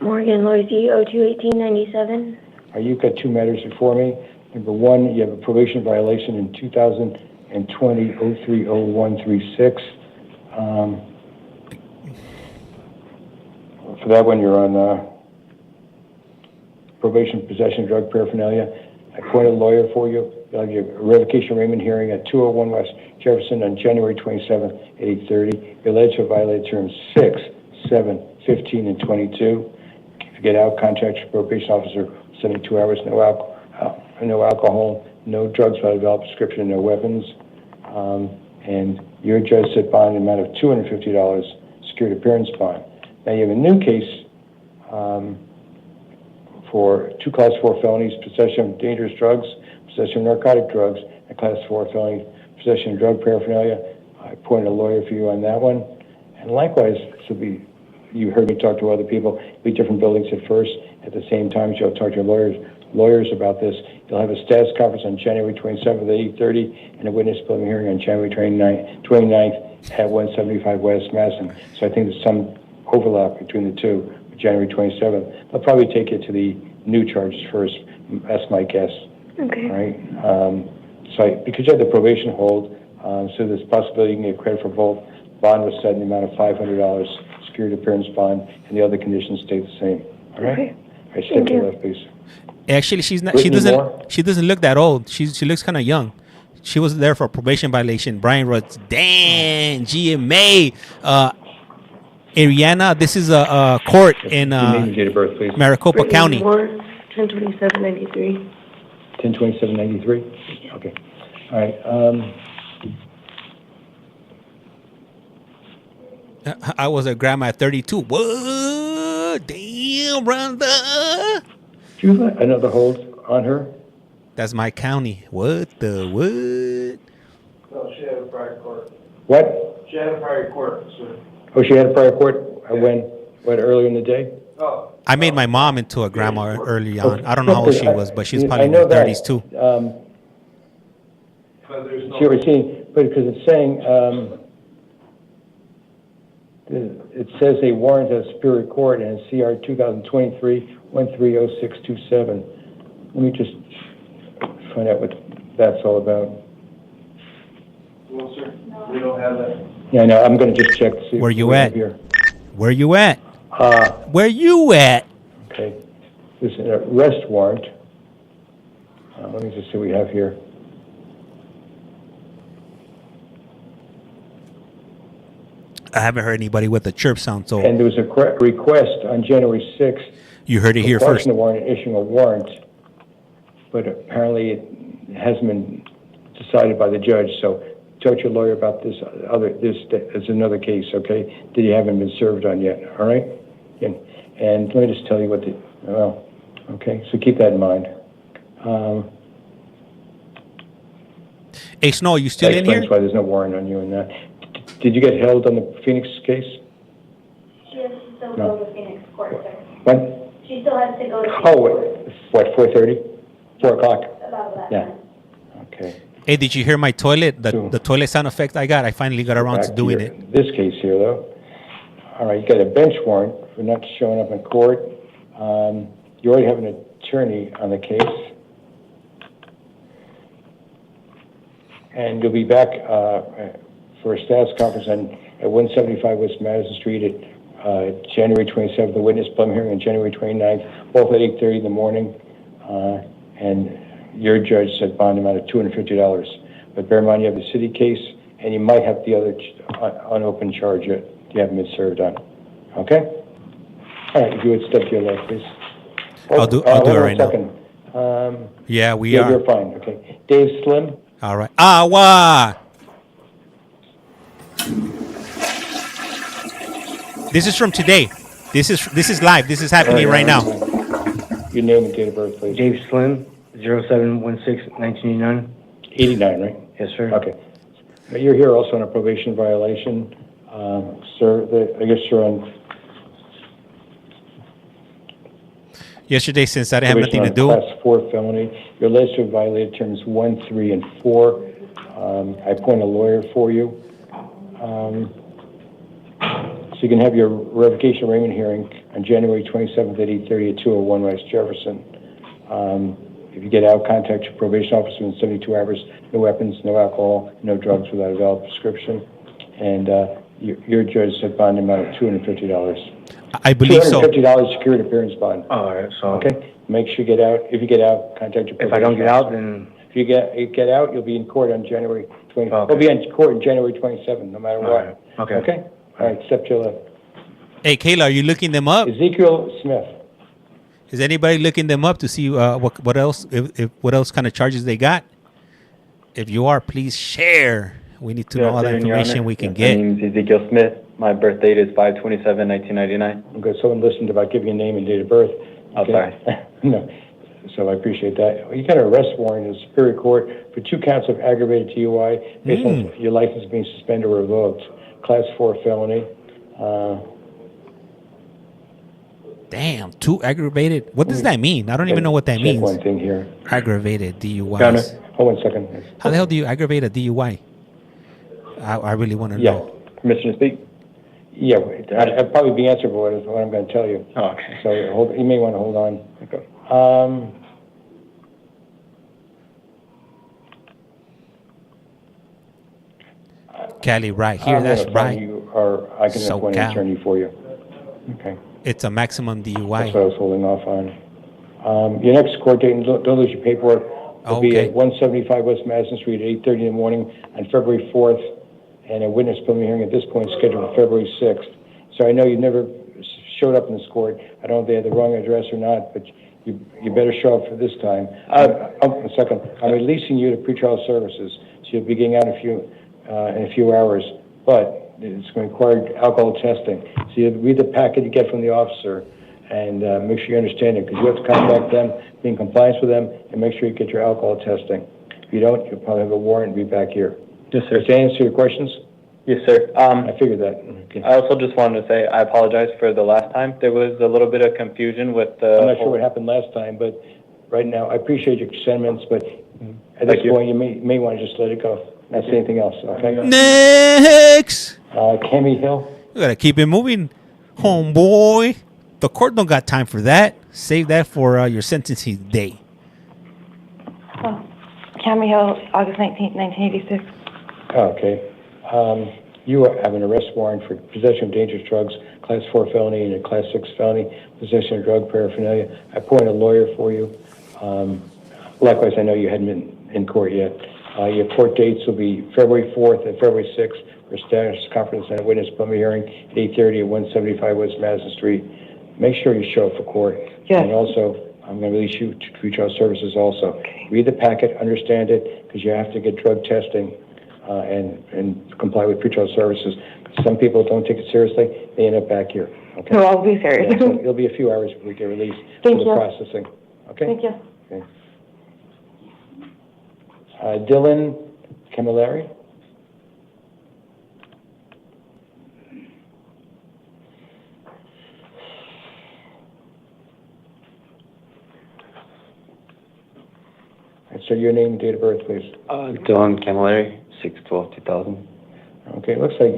L: Morgan Loisy, 021897.
B: You've got 2 matters before me. Number 1, you have a probation violation in 2020 030136. For that one, you're on probation possession of drug paraphernalia. I appointed a lawyer for you. I'll give a revocation arraignment hearing at 201 West Jefferson on January 27th at 8:30. You're alleged to have violated terms 6, 7, 15, and 22. If you get out, contact your probation officer 72 hours. No alcohol, no drugs without a valid prescription, no weapons. And your judge set bond amount of $250 security appearance bond. Now you have a new case for 2 Class 4 felonies, possession of dangerous drugs, possession of narcotic drugs, and Class 4 felony, possession of drug paraphernalia. I appointed a lawyer for you on that one. And likewise, you heard me talk to other people, be different buildings at first. At the same time, you'll talk to your lawyers about this. You'll have a status conference on January 27th at 8:30 and a witness building hearing on January 29th at 175 West Madison. So I think there's some overlap between the two. January 27th. They'll probably take you to the new charges first. That's my guess.
L: Okay.
B: All right. Because you have the probation hold, so there's a possibility you can get credit for both. Bond was set in the amount of $500, security appearance bond, and the other conditions stay the same. All right.
L: Okay.
B: All right. Step to the left, please.
A: Actually, she's not.
B: Brittany Moore?
A: She doesn't look that old. She looks kind of young. She was there for a probation violation. Brian wrote, "Dan GMA." Ariana, this is a court in
B: Date of birth, please.
A: Maricopa County.
L: 10/27/93.
B: 10/27/93. Okay. All right.
A: I was a grandma at 32. What? Damn, brother.
B: Do you have another hold on her?
A: That's my county. What the what?
J: No, she had a prior court.
B: What?
J: She had a prior court, sir.
B: Oh, she had a prior court when earlier in the day?
J: Oh.
A: I made my mom into a grandma early on. I don't know how old she was, but she's
B: I
A: probably in
B: know
A: her 30s too.
J: But there's no.
B: See what we're seeing, but because it's saying, it says a warrant at Superior Court and it's CR 2023-130627. Let me just find out what that's all about.
J: Well, sir, we don't have that.
B: Yeah, no, I'm going to just check to see.
A: Where you
B: what we
A: at?
B: have here.
A: Where you at? Where you at?
B: Okay, this is an arrest warrant. Let me just see what we have here.
A: I haven't heard anybody with a chirp sound, so
B: And there was a request on January 6th.
A: you heard it here
B: Quashing
A: first.
B: the warrant and issuing a warrant, but apparently it hasn't been decided by the judge. So talk to your lawyer about this. There's another case, okay, that you haven't been served on yet. All right, and let me just tell you what okay. So keep that in mind.
A: Hey, Snow, you still
B: That
A: in here?
B: explains why there's no warrant on you in that. Did you get held on the Phoenix case?
G: She has to still
B: No.
G: go to Phoenix Court, sir.
B: What?
G: She still has to go to Phoenix
B: Oh,
G: Court.
B: what? 4:30? 4 o'clock.
G: About that
B: Yeah.
G: time.
B: Okay.
A: Hey, did you hear my toilet? The toilet sound effect I got? I finally got around to
B: Back
A: doing
B: here.
A: it.
B: This case here, though. All right, you got a bench warrant for not showing up in court. You already have an attorney on the case. And you'll be back for a status conference at 175 West Madison Street at January 27th, the witness plum hearing on January 29th, both at 8:30 in the morning. And your judge said bond amount of $250. But bear in mind, you have the city case, and you might have the other unopened charge that you haven't been served on. Okay? All right, if you would step to your left, please.
A: I'll do it right now. Yeah, we are.
B: You're fine, okay. Dave Slim?
A: All right. Awa! This is from today. This is live. This is happening right now.
B: Your name and date of birth, please.
H: Dave Slim, 07/16/1989.
B: 89, right?
H: Yes, sir.
B: Okay. Now, you're here also on a probation violation. Sir, I guess you're on
A: Yesterday, since I didn't have nothing to
B: probation
A: do.
B: on Class 4 felony. You're alleged to have violated terms 1, 3, and 4. I appoint a lawyer for you. So you can have your revocation arraignment hearing on January 27th at 8:30 at 201 West Jefferson. If you get out, contact your probation officer in 72 hours. No weapons, no alcohol, no drugs without a valid prescription. And your judge said bond amount of $250.
A: I believe so.
B: $250 security appearance bond.
H: All right, so.
B: Okay. Make sure you get out. If you get out, contact your probation
H: If I don't get out,
B: officer.
H: then.
B: If you get out, you'll be in court on January 20.
H: Okay.
B: You'll be in court on January 27th, no matter
H: All
B: what.
H: right. Okay.
B: Okay. All right. Step to your left.
A: Hey, Kayla, are you looking them up?
B: Ezekiel Smith.
A: Is anybody looking them up to see what else what else kind of charges they got? If you are, please share. We need to know all the information we can
K: My
A: get.
K: name is Ezekiel Smith.
E: My birth date is 5/27/1999.
B: Okay, someone listened about giving a name and date of birth.
E: Oh, sorry.
B: No, so I appreciate that. You got an arrest warrant in Superior Court for 2 counts of aggravated DUI based on your license being suspended or revoked. Class 4 felony.
A: Damn, 2 aggravated. What does that mean? I don't even know what that
B: Check
A: means.
B: one thing here.
A: Aggravated DUI.
B: Hold 1 second.
A: How the hell do you aggravate a DUI? I really want to know.
E: Permission to speak?
B: Yeah, I'd probably be answerable is what I'm going to tell you.
E: Oh, okay.
B: So you may want to hold on.
E: Okay.
A: Cali, right here. That's right.
B: I can appoint an
A: SoCal.
B: attorney for you. Okay.
A: It's a maximum DUI.
B: That's what I was holding off on. Your next court date, and don't lose your paperwork, will be at 175 West Madison Street at 8:30 in the morning on February 4th, and a witness preliminary hearing at this point is scheduled for February 6th. So I know you never showed up in this court. I don't know if they had the wrong address or not, but you better show up for this time. A second. I'm releasing you to pretrial services, so you'll be getting out in a few hours, but it's going to require alcohol testing. So you read the packet you get from the officer and make sure you understand it, because you have to contact them, be in compliance with them, and make sure you get your alcohol testing. If you don't, you'll probably have a warrant and be back here.
E: Yes, sir.
B: Does that answer your questions?
E: Yes, sir.
B: I figured that. Okay.
E: I also just wanted to say I apologize for the last time. There was a little bit of confusion with the...
B: I'm not sure what happened last time, but right now, I appreciate your sentiments, but at this point, you may want to just let it go. Not say anything else, okay?
A: Next!
B: Cami Hill?
A: We gotta keep it moving, homeboy. The court don't got time for that. Save that for your sentencing day.
L: Camry Hill, August 19th, 1986.
B: Okay. You have an arrest warrant for possession of dangerous drugs, Class 4 felony, and a Class 6 felony, possession of drug paraphernalia. I appointed a lawyer for you. Likewise, I know you hadn't been in court yet. Your court dates will be February 4th and February 6th for status conference and a witness preliminary hearing at 8:30 at 175 West Madison Street. Make sure you show up for court.
L: Yes.
B: And also, I'm going to release you to pretrial services also. Okay. Read the packet, understand it, because you have to get drug testing and comply with pretrial services. Some people don't take it seriously, they end up back here. Okay.
L: No, I'll be serious.
B: Yeah, so it'll be a few hours before we get released for the processing. Okay?
L: Thank you.
B: Okay. Dylan Camilleri? So your name and date of birth, please.
E: Dylan Camilleri, 6/12/2000.
B: Okay, it looks like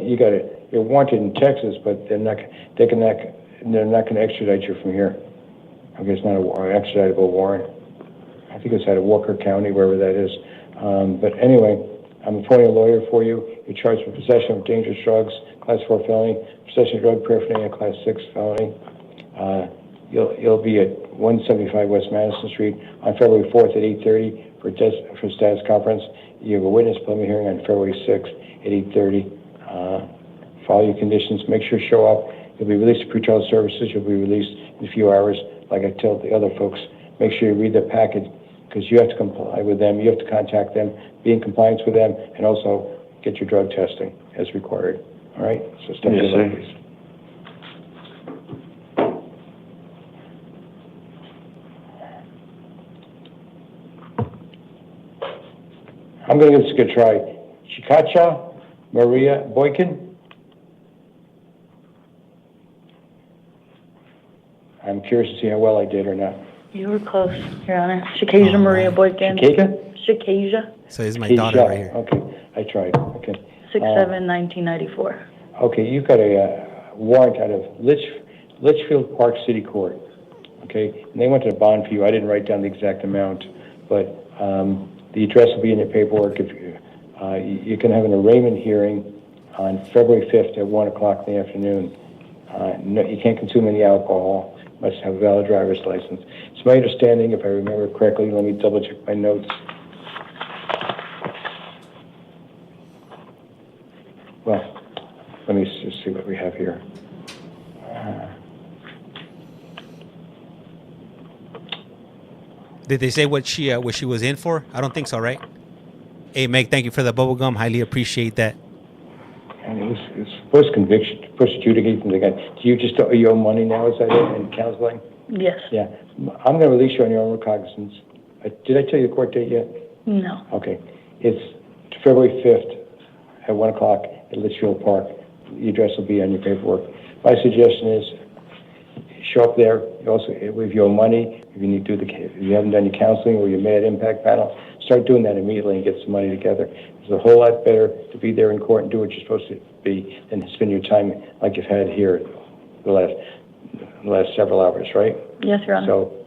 B: you're wanted in Texas, but they're not going to extradite you from here. Okay, it's not an extraditable warrant. I think it's out of Walker County, wherever that is. But anyway, I'm appointing a lawyer for you. You're charged with possession of dangerous drugs, Class 4 felony, possession of drug paraphernalia, Class 6 felony. You'll be at 175 West Madison Street on February 4th at 8:30 for status conference. You have a witness preliminary hearing on February 6th at 8:30. Follow your conditions. Make sure you show up. You'll be released to pretrial services. You'll be released in a few hours. Like I tell the other folks, make sure you read the packet, because you have to comply with them. You have to contact them, be in compliance with them, and also get your drug testing as required. All right? So step
E: Yes, sir.
B: please. I'm going to give this a good try. Chikacha Maria Boykin. I'm curious to see how well I did or not.
N: You were close, Your Honor. Shikasia Maria Boykin. Shikasia.
A: So this is my daughter right here.
B: Okay, I tried. Okay.
N: 6/7/1994.
B: Okay, you've got a warrant out of Litchfield Park City Court. Okay, and they wanted a bond for you. I didn't write down the exact amount, but the address will be in your paperwork. If you can have an arraignment hearing on February 5th at 1 o'clock in the afternoon. No, you can't consume any alcohol. Must have a valid driver's license. It's my understanding, if I remember correctly, let me double check my notes. Well, let me just see what we have here.
A: Did they say what she was in for? I don't think so, right? Hey, Meg, thank you for the bubble gum. Highly appreciate that.
B: And it post-conviction, post-adjudication, do you just owe your money now, is that it, in counseling?
N: Yes.
B: Yeah. I'm gonna release you on your own recognizance. Did I tell you the court date yet?
N: No.
B: Okay. It's February 5th at 1 o'clock at Litchfield Park. The address will be on your paperwork. My suggestion is show up there. You also, with your money, if you haven't done your counseling or your Med Impact panel, start doing that immediately and get some money together. It's a whole lot better to be there in court and do what you're supposed to be than to spend your time like you've had here the last several hours, right?
N: Yes, Your Honor.
B: So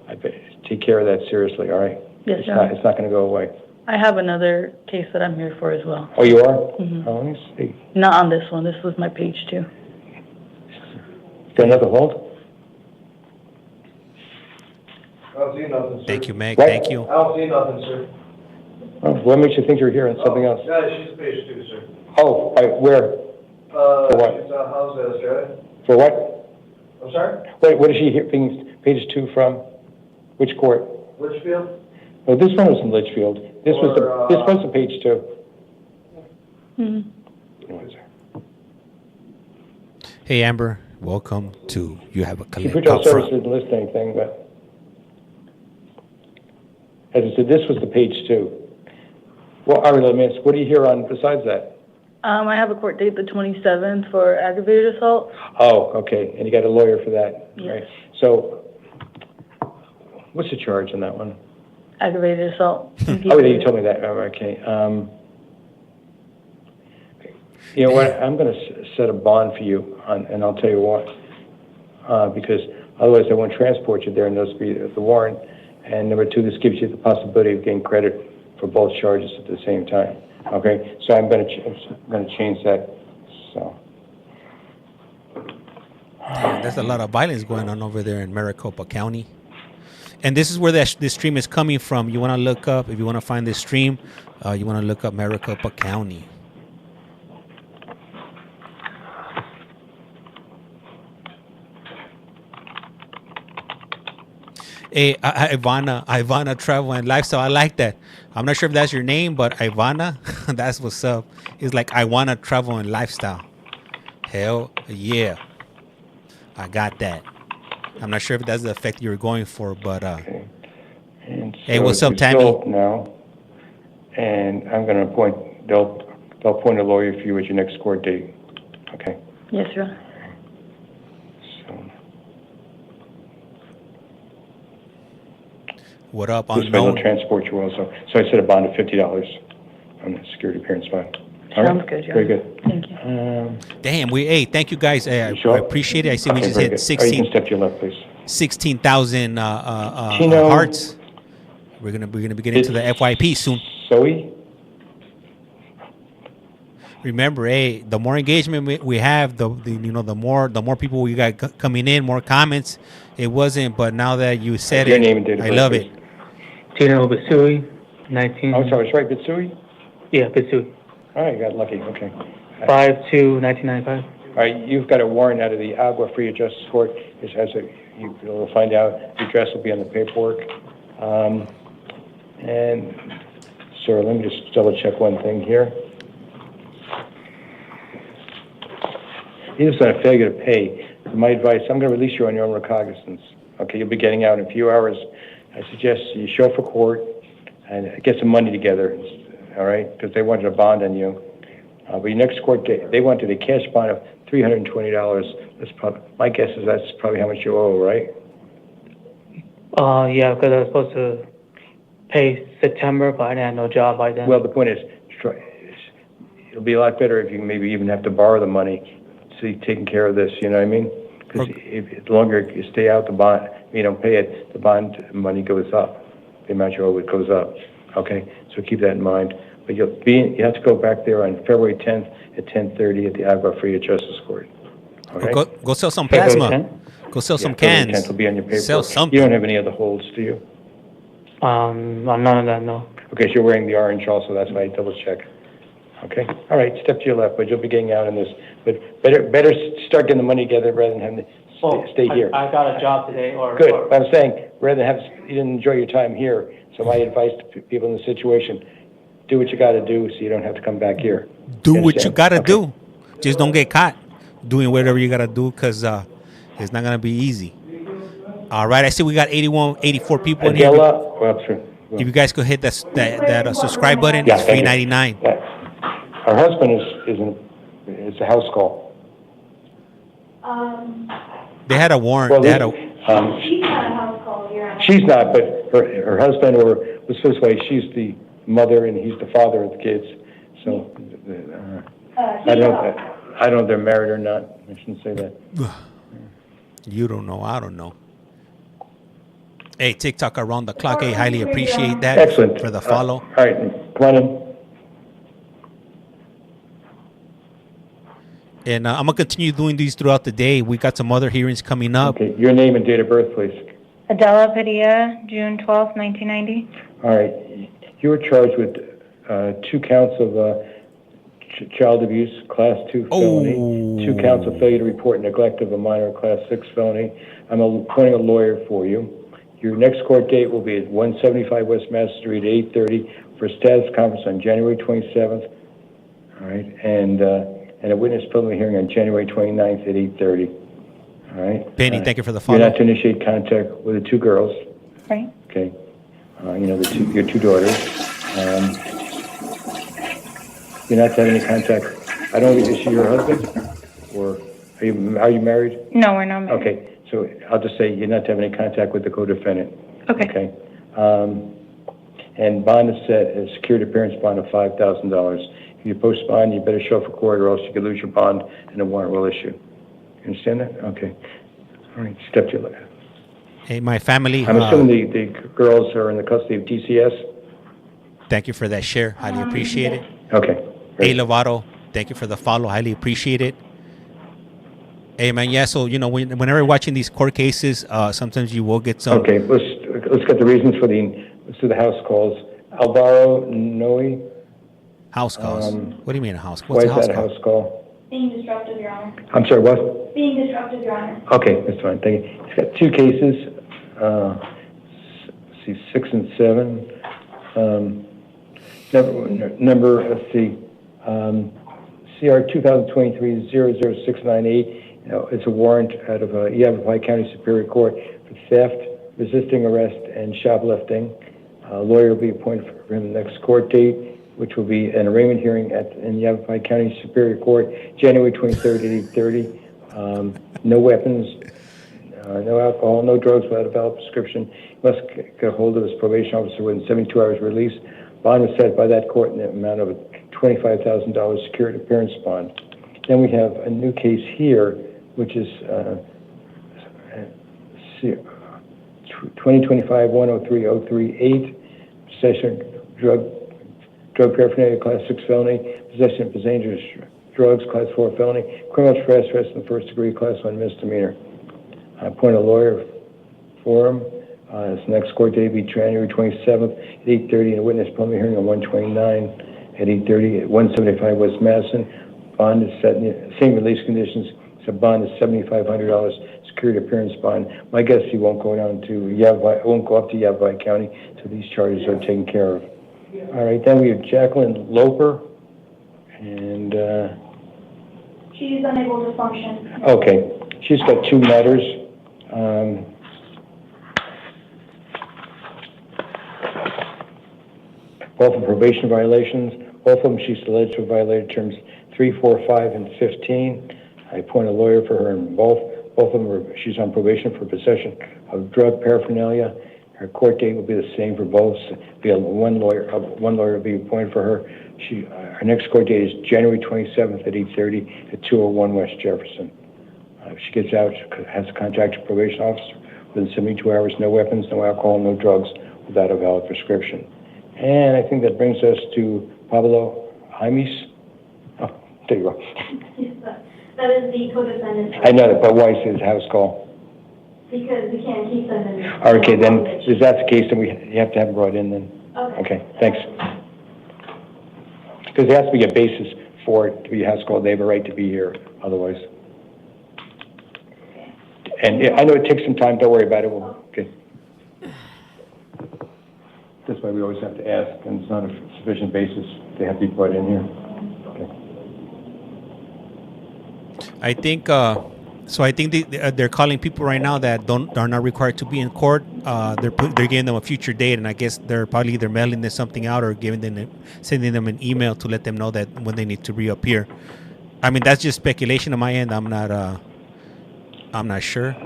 B: take care of that seriously, all right?
N: Yes, Your Honor.
B: It's not going to go away.
N: I have another case that I'm here for as well.
B: Oh, you are?
N: Mm-hmm.
B: Oh, let me see.
N: Not on this one. This was my page 2.
B: Got another hold?
O: I don't see nothing, sir.
A: Thank you, Meg.
B: What?
A: Thank you.
O: I don't see nothing, sir.
B: Oh, what makes you think you're here on something else?
O: Yeah, she's page 2, sir.
B: Oh, where? For what?
O: She's on house at Australia.
B: For what?
O: I'm sorry?
B: Wait, what is she here, being pages 2 from? Which court?
O: Litchfield?
B: Oh, this one was in Litchfield. This was the page 2.
N: Mm-hmm.
B: What is it?
A: Hey, Amber. Welcome to You Have a
B: She put your
A: CollectCallFrom.
B: service didn't list anything, but as I said, this was the page 2. Well, all right, let me ask, what do you hear on besides that?
N: I have a court date the 27th for aggravated assault.
B: Oh, okay, and you got a lawyer for that,
N: Yes.
B: right? So, what's the charge on that one?
N: Aggravated assault.
B: Oh, yeah, you told me that. Oh, okay. You know what? I'm going to set a bond for you, and I'll tell you why. Because otherwise, I won't transport you there, and those be the warrant. And number 2, this gives you the possibility of getting credit for both charges at the same time. Okay, so I'm going to change that. So.
A: There's a lot of violence going on over there in Maricopa County. And this is where this stream is coming from. You want to look up, if you want to find this stream, you want to look up Maricopa County. Hey, Ivana Travel and Lifestyle. I like that. I'm not sure if that's your name, but Ivana, that's what's up. It's like I want to travel and lifestyle. Hell yeah. I got that. I'm not sure if that's the effect you were going for, but
B: Okay. And
A: hey,
B: so
A: what's up,
B: it's
A: Tammy?
B: resolved now, and I'm going to appoint. They'll appoint a lawyer for you at your next court date. Okay.
N: Yes, Your Honor.
B: So
A: What up,
B: this way they'll
A: unknown?
B: transport you also. So I set a bond of $50 on the security appearance bond. All
N: Sounds
B: right?
N: good, Your
B: Very
N: Honor.
B: good.
N: Thank you.
A: Damn, hey, thank you guys. I
B: sure?
A: appreciate it. I see we
B: Okay,
A: just
B: very
A: hit
B: good. All right, you can step to your left, please.
A: 16,000
B: Chino.
A: hearts. We're gonna be getting to the FYP soon.
B: Zoe?
A: Remember, hey, the more engagement we have, the more people we got coming in, more comments. It wasn't, but now that you said
B: Your
A: it,
B: name and date of
A: I
B: birth,
A: love
B: please.
A: it.
M: Tino Basui, 19.
B: Oh, sorry, it's right, Bitsui?
M: Yeah, Basui.
B: All right, you got lucky, okay.
M: 5/2/1995.
B: All right, you've got a warrant out of the Agua Fria Justice Court. You'll find out, the address will be on the paperwork. And, sir, let me just double check one thing here. This is a failure to pay. My advice, I'm going to release you on your own recognizance. Okay, you'll be getting out in a few hours. I suggest you show up for court and get some money together, all right? Because they wanted a bond on you. But your next court date, they wanted a cash bond of $320. That's probably, my guess is that's probably how much you owe, right?
M: Yeah, because I was supposed to pay September, but I didn't have no job by then.
B: Well, the point is, it'll be a lot better if you maybe even have to borrow the money so you're taking care of this, you know what I mean? Because if the longer you stay out, the bond, you don't pay it, the bond money goes up. The amount you owe, it goes up. Okay, so keep that in mind. But you have to go back there on February 10th at 10:30 at the Agua Fria Justice Court. Okay?
A: Go sell some plasma.
M: February
A: Go sell some
B: February
A: cans.
B: 10th will be on your paperwork.
A: Sell something.
B: You don't have any other holds, do you?
M: None of that, no.
B: Okay, so you're wearing the orange also, that's why I double check. Okay, all right, step to your left, but you'll be getting out in this. But better start getting the money together rather than having to stay here.
M: I got a job today.
B: Good, but I'm saying, rather than you didn't enjoy your time here, so my advice to people in the situation, do what you gotta do so you don't have to come back here.
A: Do what you gotta do. just don't get caught doing whatever you gotta do, because it's not gonna be easy. All right, I see we got 84 people in here. If you guys could hit that subscribe button, it's free 99.
B: Her husband is a house call.
A: They had a warrant.
B: Well,
A: they had a.
G: She's not a house call, Your Honor.
B: She's not, but her husband, or let's put it this way, she's the mother and he's the father of the kids. So I don't know if they're married or not. I shouldn't say that.
A: You don't know. I don't know. Hey, TikTok around the clock. Hey, highly appreciate that.
B: Excellent.
A: For the follow.
B: All right, come on in.
A: And I'm going to continue doing these throughout the day. We got some other hearings coming up.
B: Okay, your name and date of birth, please.
L: Adela Padilla, June 12th, 1990.
B: All right, you were charged with 2 counts of child abuse, class 2 felony, 2 counts of failure to report neglect of a minor, class 6 felony. I'm appointing a lawyer for you. Your next court date will be at 175 West Mass Street, 8:30, for a status conference on January 27th. All right, and a witness preliminary hearing on January 29th at 8:30. All right.
A: Penny, thank you for the follow.
B: You're not to initiate contact with the 2 girls.
L: Right.
B: Okay. Your 2 daughters. You're not to have any contact. I don't know, is she your husband? Or are you married?
L: No, we're not married.
B: Okay. So I'll just say you're not to have any contact with the co-defendant.
L: Okay.
B: Okay. And bond is set as secured appearance bond of $5,000. If you post bond, you better show up for court, or else you could lose your bond and a warrant will issue. You understand that? Okay. All right. Step to your left.
A: Hey, my family.
B: I'm assuming the girls are in the custody of DCS.
A: Thank you for that share. Highly appreciate it.
B: Okay.
A: Hey, Lovato, thank you for the follow. Highly appreciate it. Hey, man, yeah, so, whenever you're watching these court cases, sometimes you will get some...
B: Okay, let's get the reasons for let's do the house calls. Alvaro Noe.
A: House calls? What do you mean a house?
B: What's
A: a house
B: that
A: call?
B: a house call?
G: Being disruptive, Your Honor.
B: I'm sorry, what?
G: Being disruptive, Your Honor.
B: Okay, that's fine, thank you. It's got 2 cases, let's see, 6 and 7. Number, let's see, CR 2023-00698. It's a warrant out of Yavapai County Superior Court for theft, resisting arrest, and shoplifting. A lawyer will be appointed for him the next court date, which will be an arraignment hearing in Yavapai County Superior Court, January 23rd at 8:30. No weapons, no alcohol, no drugs without a valid prescription. He must get a hold of his probation officer within 72 hours release. Bond was set by that court in the amount of a $25,000 secured appearance bond. Then we have a new case here, which is 2025-103-038, possession of drug paraphernalia, class 6 felony, possession of dangerous drugs, class 4 felony, criminal trespass in the first degree, class 1 misdemeanor. I appoint a lawyer for him. His next court date will be January 27th at 8:30, and a witness preliminary hearing on 129 at 8:30 at 175 West Madison. Bond is set in the same release conditions. So bond is $7,500 secured appearance bond. My guess he won't go down to Yavapai, won't go up to Yavapai County till these charges are taken care of. All right, then we have Jacqueline Loper, and
G: She's unable to function.
B: okay, she's got 2 matters. Both are probation violations. Both of them she's alleged to have violated terms 3, 4, 5, and 15. I appoint a lawyer for her in both. Both of them she's on probation for possession of drug paraphernalia. Her court date will be the same for both. One lawyer will be appointed for her. Her next court date is January 27th at 8:30 at 201 West Jefferson. If she gets out, she has to contact her probation officer within 72 hours. No weapons, no alcohol, no drugs, without a valid prescription. And I think that brings us to Pablo Jaimes. Oh, there you go.
G: Yes, that is the co-defendant.
B: I know that, but why is it house call?
G: Because we can't keep them in.
B: Okay, then, if that's the case, then you have to have them brought in then. Okay, thanks. Because there has to be a basis for it to be house call. They have a right to be here, otherwise. And I know it takes some time. Don't worry about it. Okay. That's why we always have to ask, and it's not a sufficient basis. They have to be brought in here. Okay.
A: I think so. I think they're calling people right now that are not required to be in court. They're giving them a future date, and I guess they're probably either mailing them something out or sending them an email to let them know that when they need to reappear. I mean, that's just speculation on my end. I'm not sure,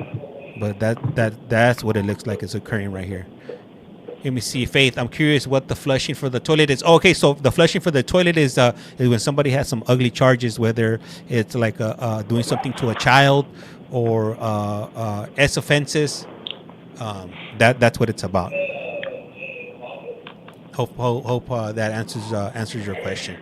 A: but that's what it looks like is occurring right here. Let me see, Faith. I'm curious what the flushing for the toilet is. Oh, okay, so the flushing for the toilet is when somebody has some ugly charges, whether it's like doing something to a child or S offenses. That's what it's about. Hope that answers your question.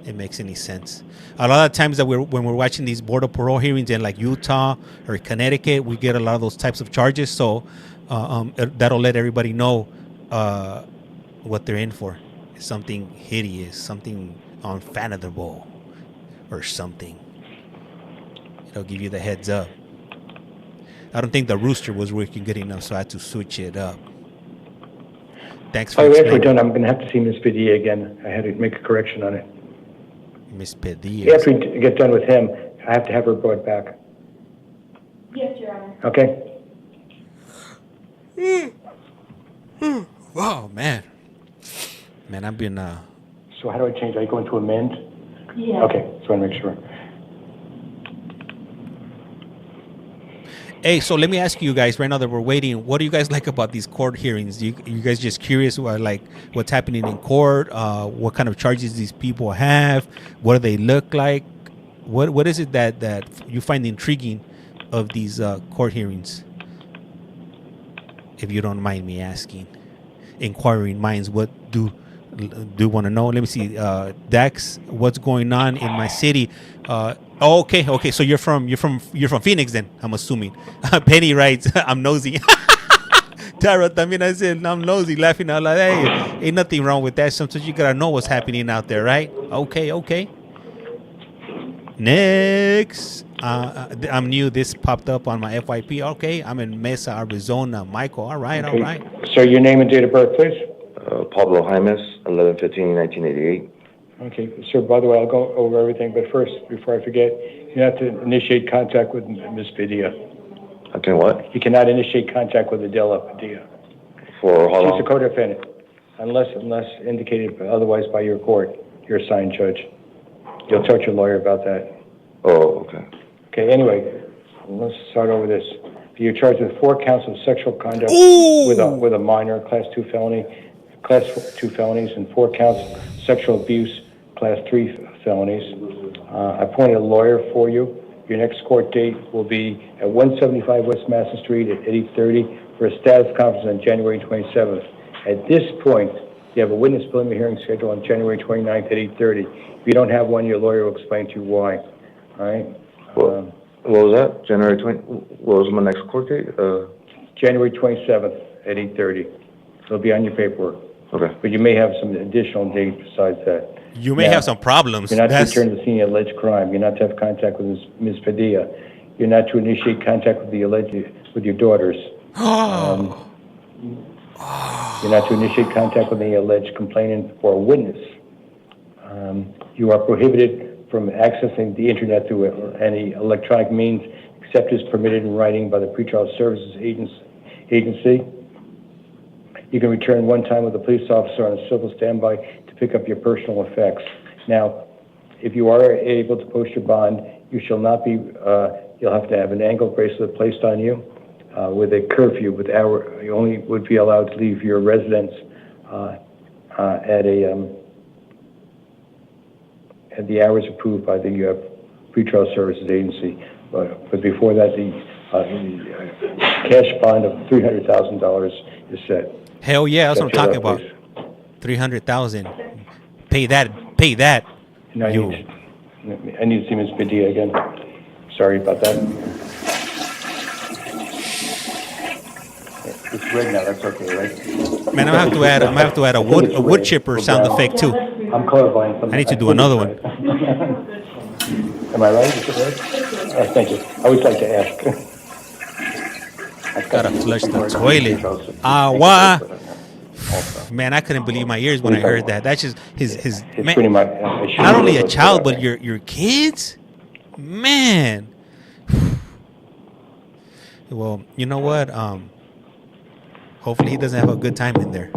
A: It makes any sense. A lot of times that when we're watching these board of parole hearings in like Utah or Connecticut, we get a lot of those types of charges. So that'll let everybody know what they're in for. Something hideous, something unfathomable, or something. It'll give you the heads up. I don't think the rooster was working good enough, so I had to switch it up. Thanks for
B: explaining. After we're done, I'm going to have to see Miss Biddy again. I had to make a correction on it.
A: Miss Biddy.
B: After we get done with him, I have to have her brought back.
G: Yes, Your Honor.
B: Okay.
A: Wow, man, I've been.
B: So how do I change? Are you going to amend?
G: Yeah.
B: Okay, so I want to make sure.
A: Hey, so let me ask you guys right now that we're waiting. What do you guys like about these court hearings? You guys just curious about like what's happening in court? What kind of charges these people have? What do they look like? What is it that you find intriguing of these court hearings? If you don't mind me asking, inquiring minds, what do want to know? Let me see, Dax, what's going on in my city? Okay. So you're from Phoenix then, I'm assuming. Penny writes, I'm nosy. Tara también I said I'm nosy, laughing out loud. Hey, ain't nothing wrong with that. Sometimes you gotta know what's happening out there, right? Okay. Next. I'm new. This popped up on my FYP. Okay, I'm in Mesa, Arizona. Michael, all right.
B: Sir, your name and date of birth, please.
K: Pablo Jaimes, 11/15/1988.
B: Okay, sir, by the way, I'll go over everything, but first, before I forget, you have to initiate contact with Ms. Padilla.
K: Okay, what?
B: You cannot initiate contact with Adela Padilla.
K: For how long?
B: She's a co-defendant, unless indicated otherwise by your court, your assigned judge. You'll talk to your lawyer about that.
K: Oh, okay.
B: Okay, anyway, let's start over this. You're charged with 4 counts of sexual conduct with a minor, class 2 felony, class 2 felonies, and 4 counts of sexual abuse, class 3 felonies. I appointed a lawyer for you. Your next court date will be at 175 West Madison Street at 8:30 for a status conference on January 27th. At this point, you have a witness preliminary hearing scheduled on January 29th at 8:30. If you don't have one, your lawyer will explain to you why. All right?
K: What was that? January 20? What was my next court date?
B: January 27th at 8:30. It'll be on your paperwork.
K: Okay.
B: But you may have some additional dates besides that.
A: You may have some problems.
B: You're not to return to the scene of alleged crime. You're not to have contact with Ms. Padilla. You're not to initiate contact with with your daughters. You're not to initiate contact with any alleged complainant or a witness. You are prohibited from accessing the internet through any electronic means except as permitted in writing by the Pretrial Services Agency. You can return one time with a police officer on a civil standby to pick up your personal effects. Now, if you are able to post your bond, you shall not be, you'll have to have an ankle bracelet placed on you with a curfew, you only would be allowed to leave your residence at the hours approved by the Pretrial Services Agency. But before that, the cash bond of $300,000 is set.
A: Hell yeah, that's what I'm talking about. 300,000. Pay that.
B: No, I need to see Ms. Padilla again. Sorry about that. It's red now. That's okay, right?
A: Man, I'm gonna have to add a wood chipper sound effect too.
B: I'm colorblind.
A: I need to do another one.
B: Am I right? Is it right? Thank you. I always like to ask.
A: Gotta flush the toilet. Man, I couldn't believe my ears when I heard that. That's just his man, not only a child, but your kids. Man, Well, you know what? Hopefully he doesn't have a good time in there.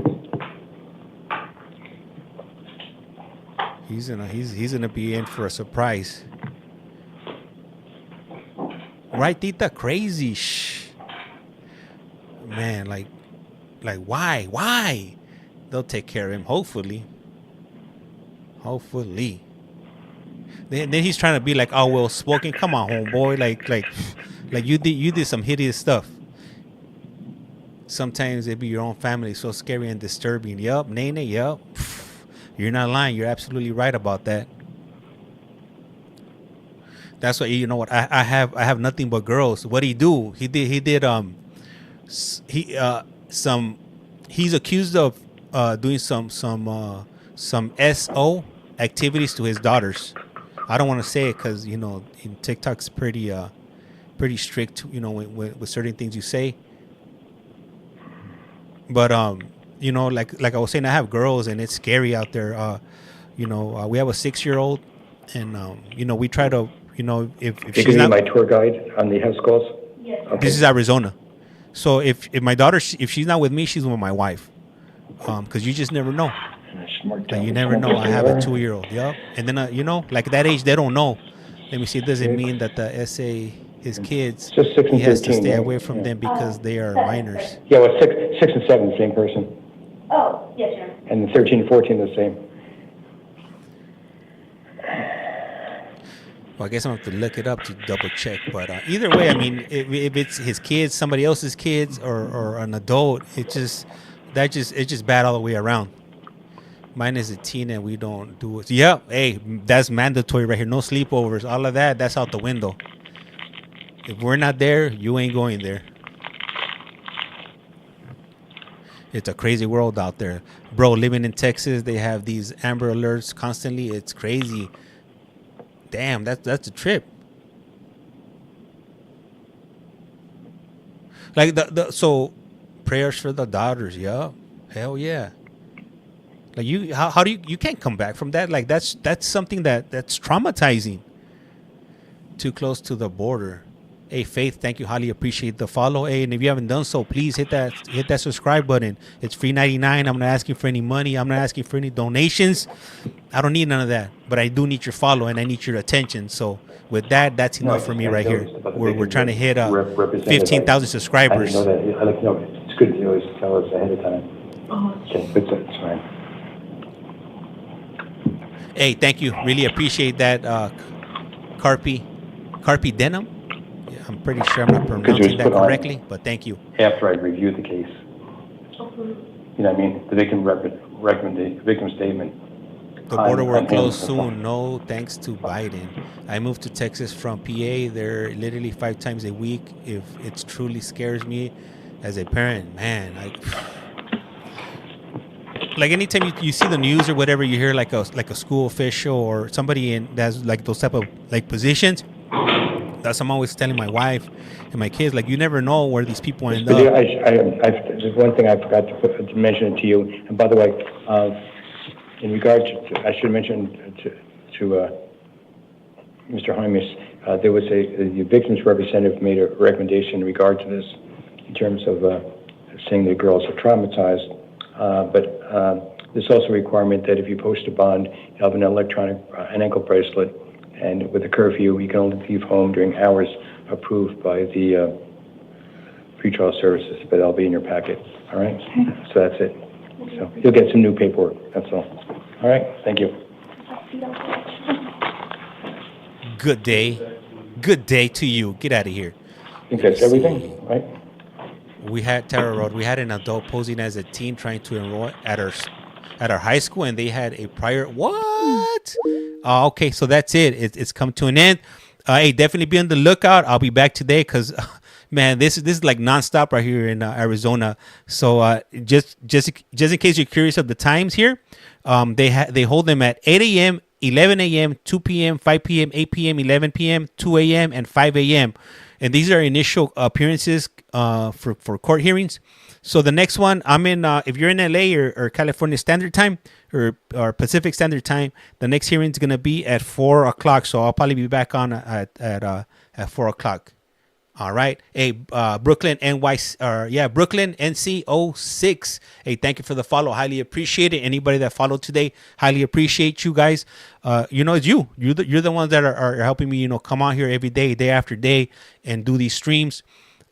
A: He's gonna be in for a surprise. Right, Tita? Crazy. Shh. Man, like why? They'll take care of him. Hopefully. Then he's trying to be like, oh, well spoken. Come on, homeboy. Like you did some hideous stuff. Sometimes it be your own family, so scary and disturbing. Yup, Nene. Yup. You're not lying. You're absolutely right about that. That's why, you know what, I have nothing but girls. What he do? He's accused of doing some SO activities to his daughters. I don't want to say it because, you know, TikTok's pretty strict, you know, with certain things you say. But you know, like I was saying, I have girls and it's scary out there. You know, we have a 6-year-old, and you know, we try to, you know, if she's not
I: my tour guide on the house calls.
G: Yes.
I: Okay.
A: This is Arizona. So if my daughter, if she's not with me, she's with my wife. Because you just never know. Like, you never know. I have a 2-year-old. Yup. And then, you know, like that age, they don't know. Let me see. It doesn't mean that the SA, his kids,
B: Just 6 and
A: he has to
B: 13,
A: stay
B: right?
A: away from them because they are minors.
B: Yeah, well, 6 and 7, the same person.
G: Oh, yes, Your Honor.
B: And 13 and 14, the same.
A: Well, I guess I'm going to have to look it up to double check. But either way, I mean, if it's his kids, somebody else's kids, or an adult, it's just bad all the way around. Mine is a teen and we don't do it. Yeah, hey, that's mandatory right here. No sleepovers. All of that, that's out the window. If we're not there, you ain't going there. It's a crazy world out there. Bro, living in Texas, they have these Amber Alerts constantly. It's crazy. Damn, that's a trip. Like so prayers for the daughters, yeah. Hell yeah. Like how do you can't come back from that? Like that's something that's traumatizing. Too close to the border. Hey Faith, thank you, highly appreciate the follow. Hey, and if you haven't done so, please hit that subscribe button. It's free 99. I'm not asking for any money. I'm not asking for any donations. I don't need none of that. But I do need your follow and I need your attention. So with that's enough for me right here. We're trying to hit 15,000 subscribers.
I: I didn't know that. I like, no, it's good to always tell us ahead of time. Okay, it's fine.
A: Hey, thank you. Really appreciate that, Carpi Denim. Yeah, I'm pretty sure I'm not pronouncing that correctly, but thank you.
I: After I review the case. You know what I mean? The victim recommend the victim statement.
A: The border will close soon. No, thanks to Biden. I moved to Texas from PA. They're literally 5 times a week. If it truly scares me as a parent, man, like anytime you see the news or whatever, you hear like a school official or somebody in that's like those type of like positions. That's I'm always telling my wife and my kids, like, you never know where these people end up.
B: There's one thing I forgot to mention to you. And by the way, in regard to, I should mention to Mr. Jaimes, there was the victim's representative made a recommendation in regard to this in terms of saying the girls are traumatized. But there's also a requirement that if you post a bond, you have an electronic, an ankle bracelet, and with a curfew, you can only leave home during hours approved by the pretrial services, but that'll be in your packet. All right? So that's it. So you'll get some new paperwork. That's all. All right? Thank you.
A: Good day. Good day to you. Get out of here.
B: I think that's everything, right?
A: We had Tara Road. We had an adult posing as a teen trying to enroll at our high school, and they had a prior. What? Okay, so that's it. It's come to an end. Hey, definitely be on the lookout. I'll be back today because, man, this is like nonstop right here in Arizona. So just in case you're curious of the times here, they hold them at 8 a.m., 11 a.m., 2 p.m., 5 p.m., 8 p.m., 11 p.m., 2 a.m., and 5 a.m. And these are initial appearances for court hearings. So the next one, I'm in, if you're in LA or California Standard Time or Pacific Standard Time, the next hearing is going to be at 4 o'clock. So I'll probably be back on at 4 o'clock. All right. Hey, Brooklyn Brooklyn NC06. Hey, thank you for the follow. Highly appreciate it. Anybody that followed today, highly appreciate you guys. It's you. You're the ones that are helping me, come on here every day, day after day, and do these streams.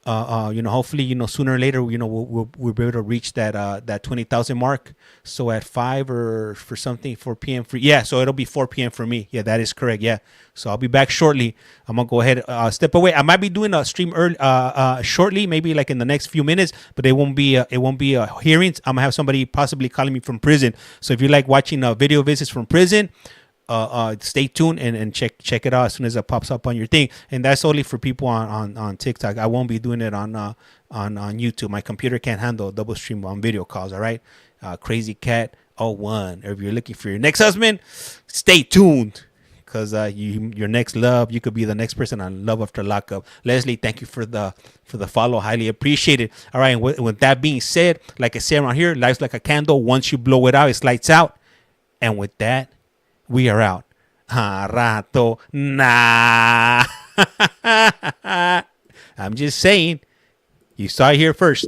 A: Hopefully, sooner or later, we'll be able to reach that 20,000 mark. So at 5 or for something, 4 p.m. for, yeah. So it'll be 4 p.m. for me. Yeah, that is correct. Yeah. So I'll be back shortly. I'm gonna go ahead, step away. I might be doing a stream early, shortly, maybe like in the next few minutes, but it won't be hearings. I'm gonna have somebody possibly calling me from prison. So if you like watching video visits from prison, stay tuned and check it out as soon as it pops up on your thing. And that's only for people on TikTok. I won't be doing it on YouTube. My computer can't handle a double stream on video calls. All right. Crazy Cat 01. If you're looking for your next husband, stay tuned, because your next love, you could be the next person on Love After Lockup. Leslie, thank you for the follow. Highly appreciated. All right. And with that being said, like I say around here, life's like a candle. Once you blow it out, it's lights out. And with that, we are out. Rato. Nah. I'm just saying. You saw it here first.